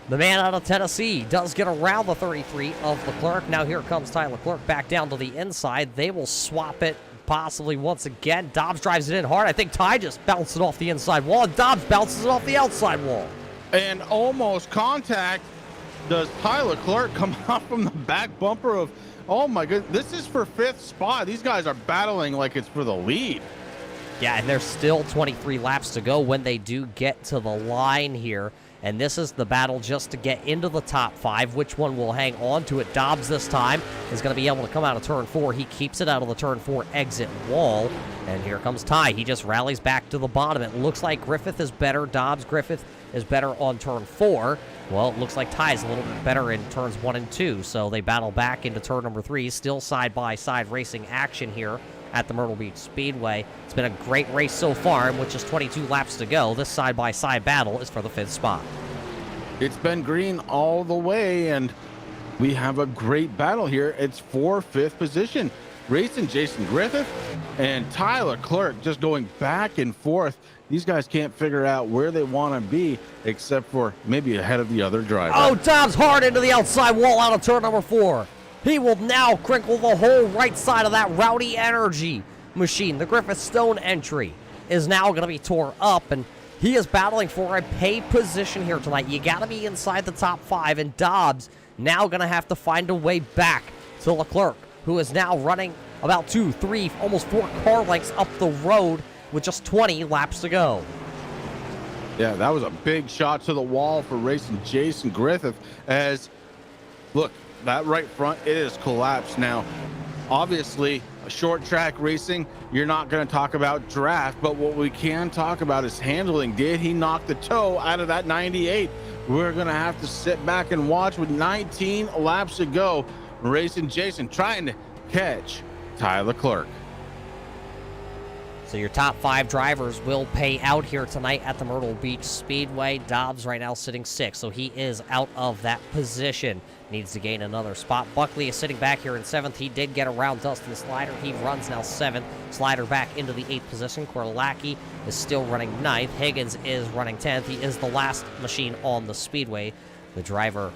the man out of Tennessee, does get around the 33 of Leclerc. Now here comes Ty Leclerc back down to the inside. They will swap it possibly once again. Dobbs drives it in hard. I think Ty just bounced it off the inside wall, and Dobbs bounces it off the outside wall. And almost contact. Does Ty Leclerc come out from the back bumper of, oh my goodness, this is for 5th spot. These guys are battling like it's for the lead. Yeah, and there's still 23 laps to go when they do get to the line here. And this is the battle just to get into the top 5. Which one will hang on to it? Dobbs this time is going to be able to come out of turn 4. He keeps it out of the turn 4 exit wall. And here comes Ty. He just rallies back to the bottom. It looks like Griffith is better. Griffith is better on turn 4. Well, it looks like Ty's a little bit better in turns 1 and 2. So they battle back into turn number 3. Still side-by-side racing action here at the Myrtle Beach Speedway. It's been a great race so far, and with just 22 laps to go, this side-by-side battle is for the 5th spot. It's been green all the way, and we have a great battle here. It's for 5th position. Racing Jason Griffith and Ty Leclerc just going back and forth. These guys can't figure out where they want to be, except for maybe ahead of the other driver. Oh, Dobbs hard into the outside wall out of turn number 4. He will now crinkle the whole right side of that Rowdy Energy machine. The Griffith Stone entry is now going to be tore up, and he is battling for a pay position here tonight. You got to be inside the top 5, and Dobbs now going to have to find a way back to Leclerc, who is now running about 2, 3, almost 4 car lengths up the road with just 20 laps to go. Yeah, that was a big shot to the wall for racing Jason Griffith. As, look, that right front, it is collapsed now. Obviously, a short track racing, you're not going to talk about draft, but what we can talk about is handling. Did he knock the toe out of that 98? We're going to have to sit back and watch with 19 laps to go. Racing Jason trying to catch Ty Leclerc. So your top 5 drivers will pay out here tonight at the Myrtle Beach Speedway. Dobbs right now sitting 6th, so he is out of that position. Needs to gain another spot. Buckley is sitting back here in 7th. He did get around Dustin Slider. He runs now 7th. Slider back into the 8th position. Korlacki is still running 9th. Higgins is running 10th. He is the last machine on the speedway. The driver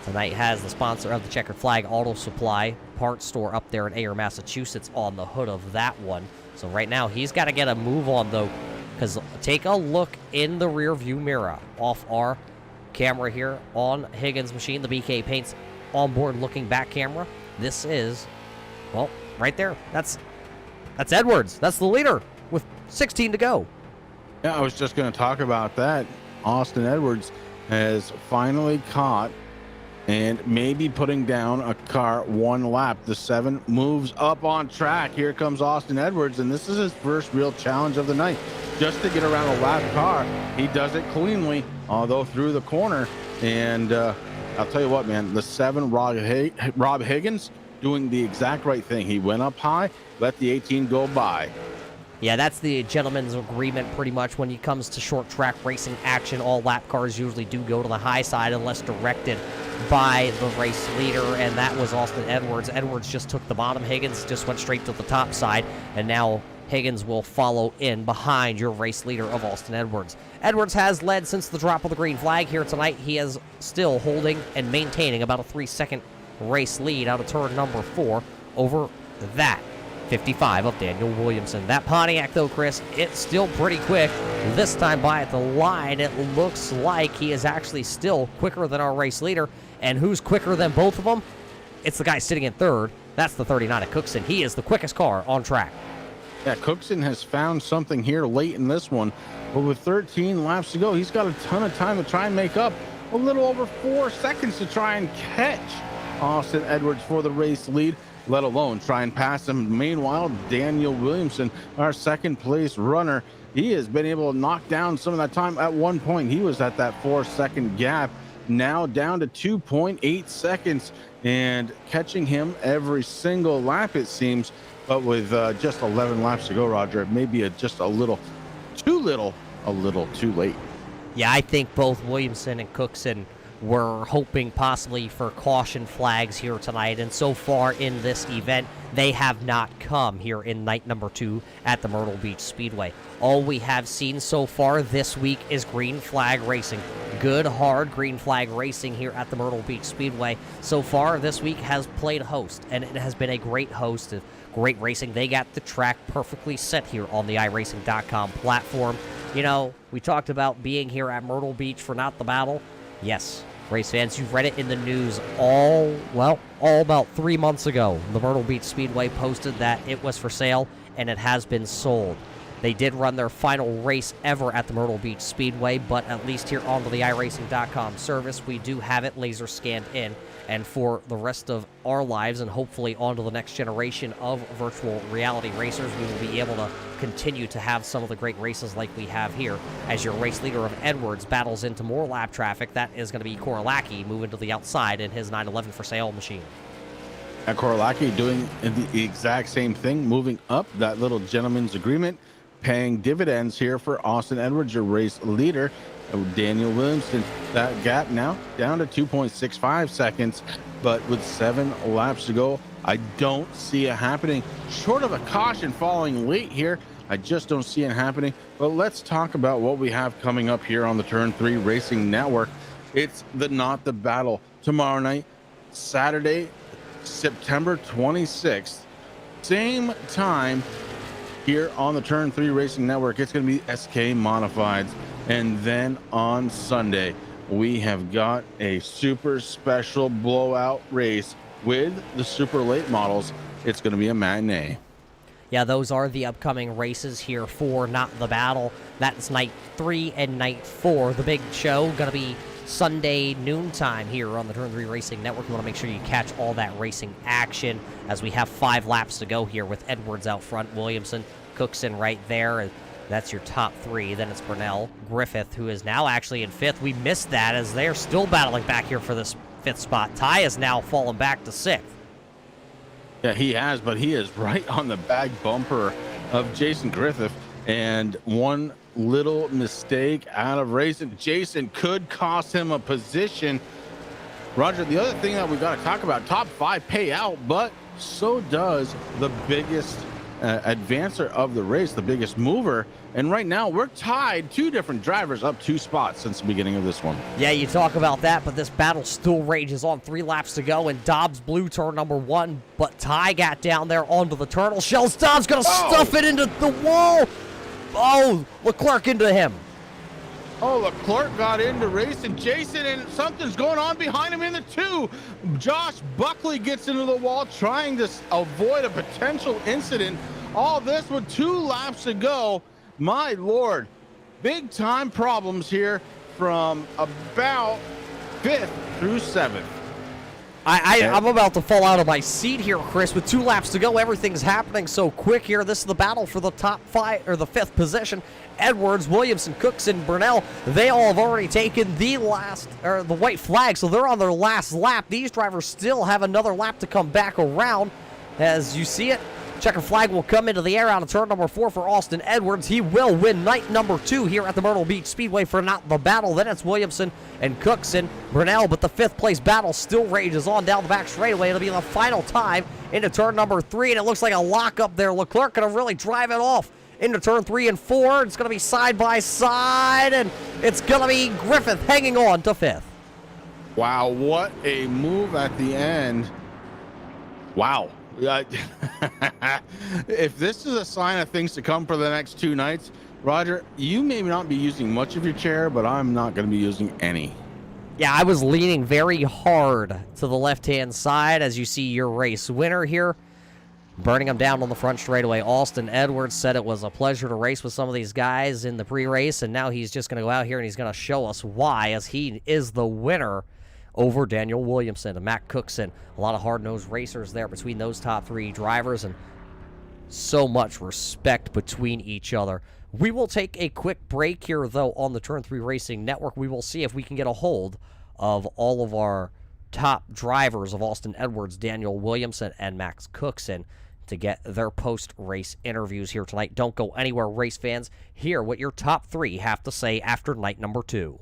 tonight has the sponsor of the Checkered Flag Auto Supply parts store up there in Ayer, Massachusetts on the hood of that one. So right now he's got to get a move on, though, because take a look in the rear view mirror off our camera here on Higgins' machine, the BK Paints onboard looking back camera. This is, well, right there. That's Edwards. That's the leader with 16 to go. Yeah, I was just going to talk about that. Austin Edwards has finally caught and maybe putting down a car 1 lap. The 7 moves up on track. Here comes Austin Edwards, and this is his first real challenge of the night. Just to get around a lap car, he does it cleanly, although through the corner. And I'll tell you what, man, the 7, Rob Higgins, doing the exact right thing. He went up high, let the 18 go by. Yeah, that's the gentleman's agreement pretty much when it comes to short track racing action. All lap cars usually do go to the high side unless directed by the race leader, and that was Austin Edwards. Edwards just took the bottom. Higgins just went straight to the top side, and now Higgins will follow in behind your race leader of Austin Edwards. Edwards has led since the drop of the green flag here tonight. He is still holding and maintaining about a 3-second race lead out of turn number 4 over that 55 of Daniel Williamson. That Pontiac, though, Chris, it's still pretty quick. This time by at the line, it looks like he is actually still quicker than our race leader. And who's quicker than both of them? It's the guy sitting in 3rd. That's the 39 of Cookson. He is the quickest car on track. Yeah, Cookson has found something here late in this one. But with 13 laps to go, he's got a ton of time to try and make up. A little over 4 seconds to try and catch Austin Edwards for the race lead, let alone try and pass him. Meanwhile, Daniel Williamson, our 2nd place runner, he has been able to knock down some of that time. At one point, he was at that 4-second gap, now down to 2.8 seconds, and catching him every single lap, it seems. But with just 11 laps to go, Roger, it may be just a little too late. Yeah, I think both Williamson and Cookson were hoping possibly for caution flags here tonight, and so far in this event, they have not come here in night number 2 at the Myrtle Beach Speedway. All we have seen so far this week is green flag racing. Good, hard green flag racing here at the Myrtle Beach Speedway. So far this week has played host, and it has been a great host of great racing. They got the track perfectly set here on the iRacing.com platform. You know, we talked about being here at Myrtle Beach for Not the Battle. Yes, race fans, you've read it in the news all about 3 months ago. The Myrtle Beach Speedway posted that it was for sale, and it has been sold. They did run their final race ever at the Myrtle Beach Speedway, but at least here on the iRacing.com service, we do have it laser scanned in. And for the rest of our lives, and hopefully onto the next generation of virtual reality racers, we will be able to continue to have some of the great races like we have here. As your race leader of Edwards battles into more lap traffic, that is going to be Korolaki moving to the outside in his 911 for sale machine. And Korolaki doing the exact same thing, moving up that little gentleman's agreement, paying dividends here for Austin Edwards, your race leader. Daniel Williamson, that gap now down to 2.65 seconds, but with 7 laps to go, I don't see it happening. Short of a caution falling late here, I just don't see it happening. But let's talk about what we have coming up here on the Turn 3 Racing Network. It's the Not the Battle tomorrow night, Saturday, September 26th, same time here on the Turn 3 Racing Network. It's going to be SK Modifieds. And then on Sunday, we have got a super special blowout race with the super late models. It's going to be a matinee. Yeah, those are the upcoming races here for Not the Battle. That's night 3 and night 4. The big show going to be Sunday noontime here on the Turn 3 Racing Network. You want to make sure you catch all that racing action as we have 5 laps to go here with Edwards out front, Williamson, Cookson right there. That's your top 3. Then it's Burnell, Griffith, who is now actually in 5th. We missed that as they're still battling back here for this 5th spot. Ty has now fallen back to 6th. Yeah, he has, but he is right on the back bumper of Jason Griffith. And one little mistake out of racing, Jason could cost him a position. Roger, the other thing that we got to talk about, top 5 pay out, but so does the biggest advancer of the race, the biggest mover. And right now we're tied, 2 different drivers up 2 spots since the beginning of this one. Yeah, you talk about that, but this battle still rages on. 3 laps to go, and Dobbs blew turn number 1, but Ty got down there onto the turtle shells. Dobbs gonna stuff it into the wall. Oh, Leclerc into him. Oh, Leclerc got into racing Jason, and something's going on behind him in the 2. Josh Buckley gets into the wall trying to avoid a potential incident. All this with 2 laps to go. My Lord, big time problems here from about 5th through 7th. I'm about to fall out of my seat here, Chris. With 2 laps to go, everything's happening so quick here. This is the battle for the top 5 or the 5th position. Edwards, Williamson, Cookson, Burnell, they all have already taken the white flag, so they're on their last lap. These drivers still have another lap to come back around. As you see it, checker flag will come into the air out of turn number 4 for Austin Edwards. He will win night number 2 here at the Myrtle Beach Speedway for Not the Battle. Then it's Williamson and Cookson, Burnell, but the 5th place battle still rages on down the back straightaway. It'll be the final time into turn number 3, and it looks like a lockup there. Leclerc gonna really drive it off into turn 3 and 4. It's gonna be side by side, and it's gonna be Griffith hanging on to 5th. Wow, what a move at the end. Wow. If this is a sign of things to come for the next 2 nights, Roger, you may not be using much of your chair, but I'm not going to be using any. Yeah, I was leaning very hard to the left-hand side as you see your race winner here. Burning him down on the front straightaway. Austin Edwards said it was a pleasure to race with some of these guys in the pre-race, and now he's just going to go out here and he's going to show us why, as he is the winner over Daniel Williamson and Matt Cookson. A lot of hard-nosed racers there between those top 3 drivers, and so much respect between each other. We will take a quick break here, though, on the Turn 3 Racing Network. We will see if we can get a hold of all of our top drivers of Austin Edwards, Daniel Williamson, and Max Cookson to get their post-race interviews here tonight. Don't go anywhere, race fans. Hear what your top 3 have to say after night number 2.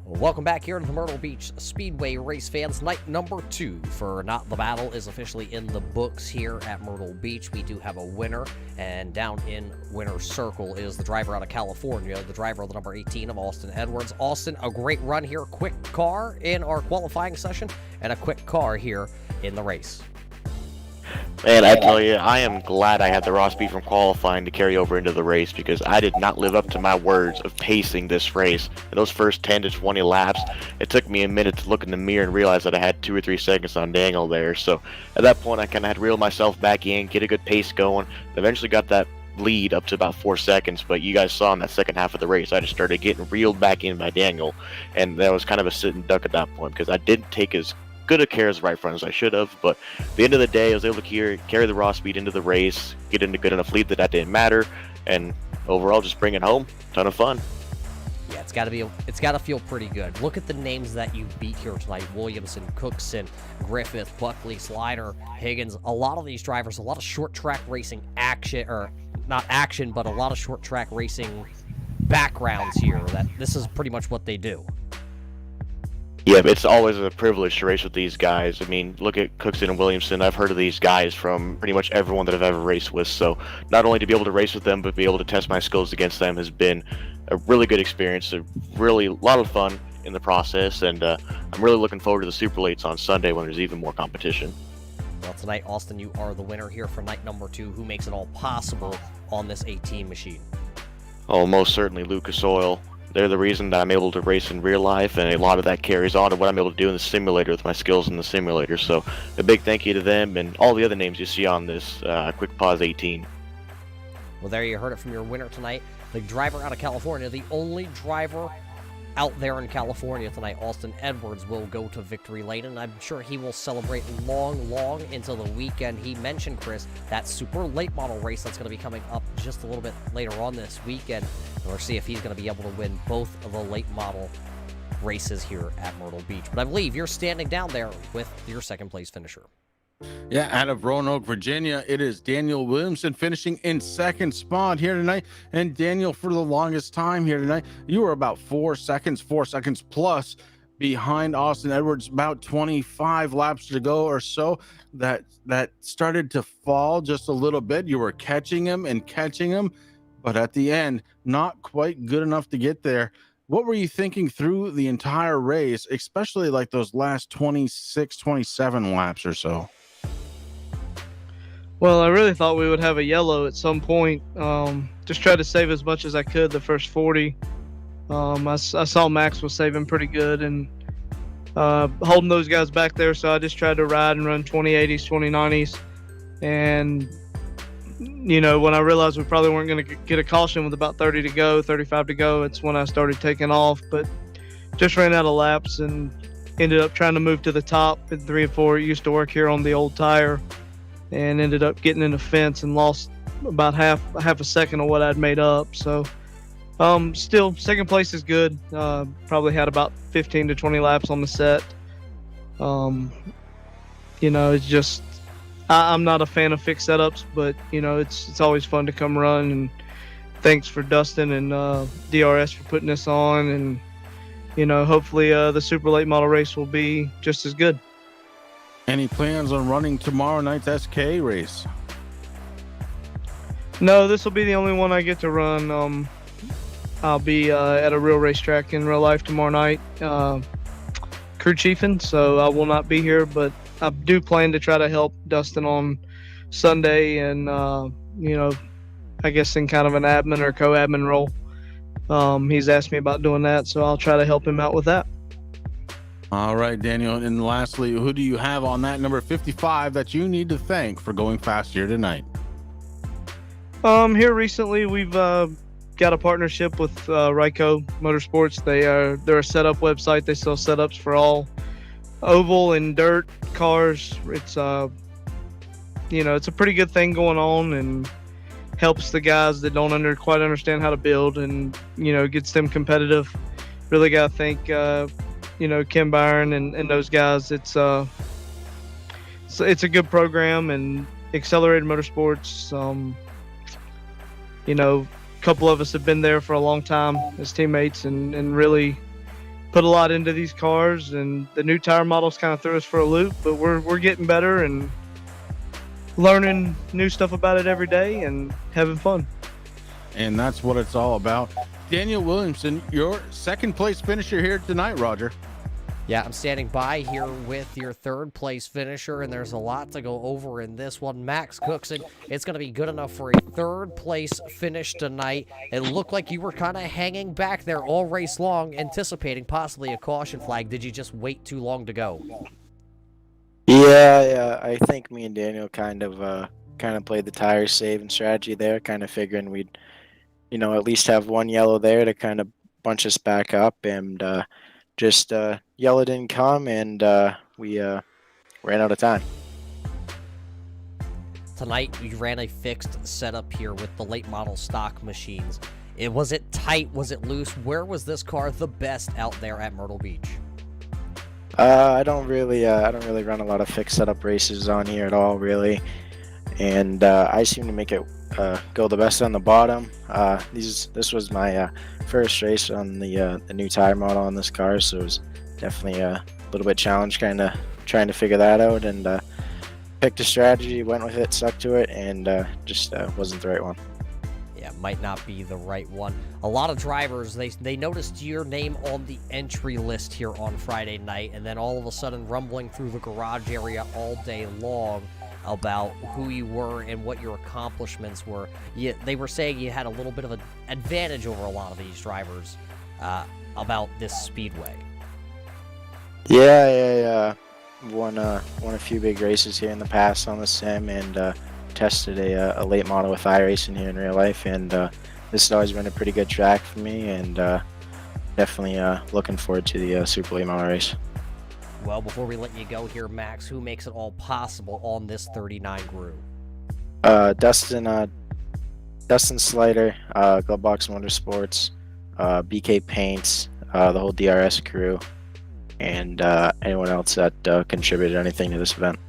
Welcome back here to the Myrtle Beach Speedway, race fans. Night number 2 for Not the Battle is officially in the books here at Myrtle Beach. We do have a winner, and down in winner's circle is the driver out of California, the driver of the number 18 of Austin Edwards. Austin, a great run here, quick car in our qualifying session, and a quick car here in the race. Man, I tell you, I am glad I had the raw speed from qualifying to carry over into the race, because I did not live up to my words of pacing this race. In those first 10 to 20 laps, it took me a minute to look in the mirror and realize that I had 2 or 3 seconds on Daniel there. So at that point, I kind of had to reel myself back in, get a good pace going. Eventually got that lead up to about 4 seconds, but you guys saw in that second half of the race, I just started getting reeled back in by Daniel, and that was kind of a sit and duck at that point, because I didn't take as good a care as right front as I should have. But at the end of the day, I was able to carry the raw speed into the race, get into good enough lead that didn't matter, and overall just bring it home. Ton of fun. Yeah, it's got to feel pretty good. Look at the names that you beat here tonight: Williamson, Cookson, Griffith, Buckley, Slider, Higgins. A lot of these drivers, a lot of short track racing action, or not action, but a lot of short track racing backgrounds here. That this is pretty much what they do. Yeah, it's always a privilege to race with these guys. I mean, look at Cookson and Williamson. I've heard of these guys from pretty much everyone that I've ever raced with. So not only to be able to race with them, but be able to test my skills against them has been a really good experience. A lot of fun in the process, and I'm really looking forward to the Super Lates on Sunday when there's even more competition. Well, tonight, Austin, you are the winner here for night number 2. Who makes it all possible on this 18 machine? Oh, most certainly Lucas Oil. They're the reason that I'm able to race in real life, and a lot of that carries on to what I'm able to do in the simulator with my skills in the simulator. So a big thank you to them and all the other names you see on this Quick Pause 18. Well, there you heard it from your winner tonight, the driver out of California, the only driver out there in California tonight. Austin Edwards will go to victory lane, and I'm sure he will celebrate long into the weekend. He mentioned, Chris, that super late model race that's going to be coming up just a little bit later on this weekend. And we'll see if he's going to be able to win both of the late model races here at Myrtle Beach. But I believe you're standing down there with your second place finisher. Yeah, out of Roanoke, Virginia, it is Daniel Williamson finishing in second spot here tonight. And Daniel, for the longest time here tonight, you were about 4 seconds plus behind Austin Edwards, about 25 laps to go or so. That started to fall just a little bit. You were catching him, but at the end, not quite good enough to get there. What were you thinking through the entire race, especially like those last 26, 27 laps or so? Well, I really thought we would have a yellow at some point. Just tried to save as much as I could the first 40. I saw Max was saving pretty good and holding those guys back there, so I just tried to ride and run 2080s, 2090s. And, you know, when I realized we probably weren't going to get a caution with about 30 to go, 35 to go, it's when I started taking off. But just ran out of laps and ended up trying to move to the top at 3 and 4. It used to work here on the old tire, and ended up getting in the fence and lost about half a second of what I'd made up. So Still, second place is good. Probably had about 15 to 20 laps on the set. It's just I'm not a fan of fixed setups, but it's always fun to come run. And thanks for Dustin and DRS for putting this on. And hopefully the super late model race will be just as good. Any plans on running tomorrow night's SK race? No, this will be the only one I get to run. I'll be at a real racetrack in real life tomorrow night, crew chiefing, so I will not be here, but I do plan to try to help Dustin on Sunday and, I guess in kind of an admin or co-admin role. He's asked me about doing that, so I'll try to help him out with that. All right, Daniel. And lastly, who do you have on that number 55 that you need to thank for going fast here tonight? Here recently, we've got a partnership with Rike Motorsports. They're a setup website. They sell setups for all oval and dirt cars. It's it's a pretty good thing going on and helps the guys that don't quite understand how to build and gets them competitive. Really got to thank Kim Byron and those guys. It's a good program, and Accelerated Motorsports. A couple of us have been there for a long time as teammates and really put a lot into these cars, and the new tire models kind of threw us for a loop, but we're getting better and learning new stuff about it every day and having fun. And that's what it's all about. Daniel Williamson, your second place finisher here tonight, Roger. Yeah, I'm standing by here with your third place finisher, and there's a lot to go over in this one. Max Cookson, it's going to be good enough for a third place finish tonight. It looked like you were kind of hanging back there all race long, anticipating possibly a caution flag. Did you just wait too long to go? Yeah. I think me and Daniel kind of played the tire saving strategy there, kind of figuring we'd, at least have one yellow there to kind of bunch us back up, and just yellow didn't come, and we ran out of time. Tonight, you ran a fixed setup here with the late model stock machines. Was it tight? Was it loose? Where was this car the best out there at Myrtle Beach? I don't really run a lot of fixed setup races on here at all, really, and I seem to make it go the best on the bottom. This was my first race on the new tire model on this car, so it was definitely a little bit challenged, kind of trying to figure that out, and picked a strategy, went with it, stuck to it, and just wasn't the right one. Yeah, might not be the right one. A lot of drivers, they noticed your name on the entry list here on Friday night, and then all of a sudden rumbling through the garage area all day long about who you were and what your accomplishments were. They were saying you had a little bit of an advantage over a lot of these drivers about this speedway. Yeah. Won a few big races here in the past on the sim, and tested a late model with iRacing here in real life, and this has always been a pretty good track for me, and definitely looking forward to the super late model race. Well, before we let you go here, Max, who makes it all possible on this 39 crew? Dustin Slider, Glovebox Motorsports, BK Paints, the whole DRS crew, and anyone else that contributed anything to this event.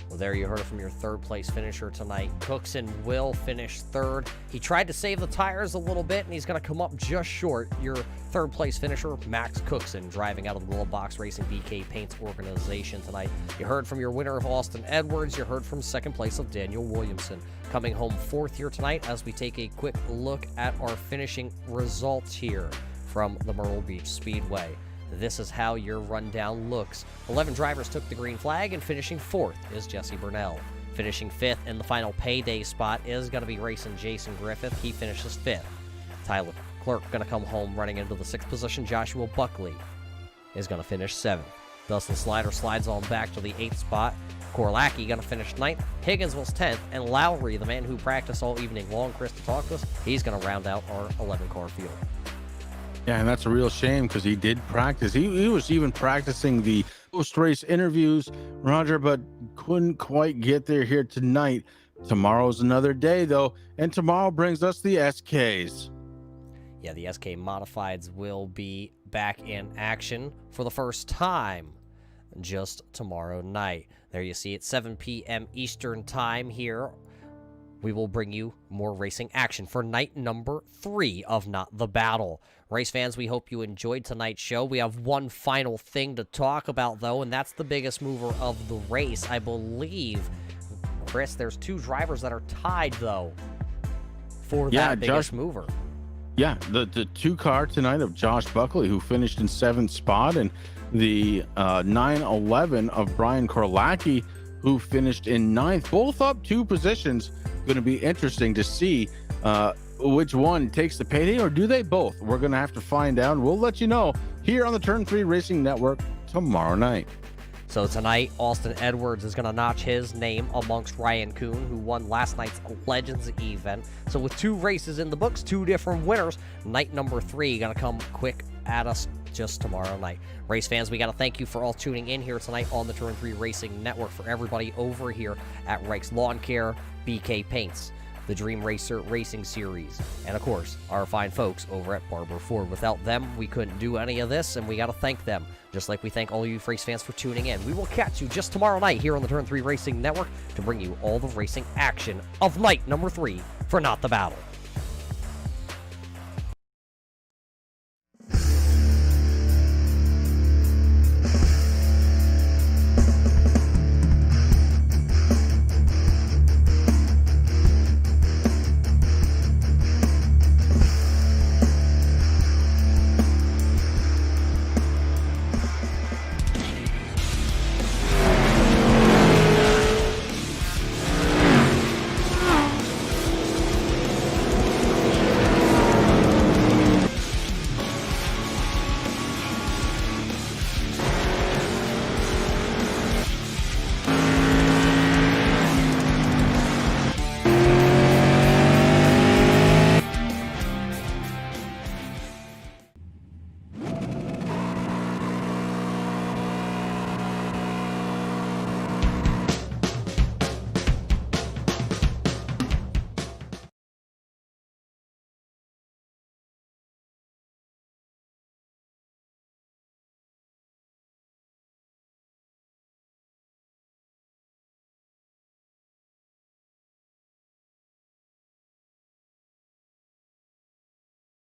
Well, there you heard it from your third place finisher tonight. Cookson will finish third. He tried to save the tires a little bit, and he's going to come up just short. Your third place finisher, Max Cookson, driving out of the Little Box Racing BK Paints organization tonight. You heard from your winner of Austin Edwards. You heard from second place of Daniel Williamson. Coming home fourth here tonight as we take a quick look at our finishing results here from the Myrtle Beach Speedway. This is how your rundown looks. 11 drivers took the green flag, and finishing fourth is Jesse Burnell. Finishing fifth in the final payday spot is going to be racing Jason Griffith. He finishes fifth. Tyler Clerk going to come home running into the sixth position. Joshua Buckley is going to finish seventh. Dustin Slider slides on back to the eighth spot. Korlacki going to finish ninth. Higgins was 10th. And Lowry, the man who practiced all evening long, Chris to talk to us, he's going to round out our 11-car field. Yeah, and that's a real shame because he did practice. He was even practicing the post-race interviews, Roger, but couldn't quite get there here tonight. Tomorrow's another day, though, and tomorrow brings us the SKs. Yeah, the SK Modifieds will be back in action for the first time just tomorrow night. There you see it, 7 p.m. Eastern Time here. We will bring you more racing action for night number 3 of Not the Battle. Race fans, we hope you enjoyed tonight's show. We have one final thing to talk about, though, and that's the biggest mover of the race. I believe, Chris, there's 2 drivers that are tied, though, for that biggest mover. Yeah, the 2 car tonight of Josh Buckley, who finished in 7th spot, and the 911 of Brian Korlacki, who finished in 9th, both up 2 positions. Going to be interesting to see which one takes the payday, or do they both? We're going to have to find out. We'll let you know here on the Turn 3 Racing Network tomorrow night. So tonight, Austin Edwards is going to notch his name amongst Ryan Kuhn, who won last night's Legends event. So with 2 races in the books, 2 different winners, night number 3 going to come quick at us just tomorrow night. Race fans, we got to thank you for all tuning in here tonight on the Turn 3 Racing Network. For everybody over here at Rike's Lawn Care, BK Paints, the Dream Racer Racing Series, and of course, our fine folks over at Barber Ford. Without them, we couldn't do any of this, and we got to thank them, just like we thank all you race fans for tuning in. We will catch you just tomorrow night here on the Turn 3 Racing Network to bring you all the racing action of night number 3 for Not the Battle.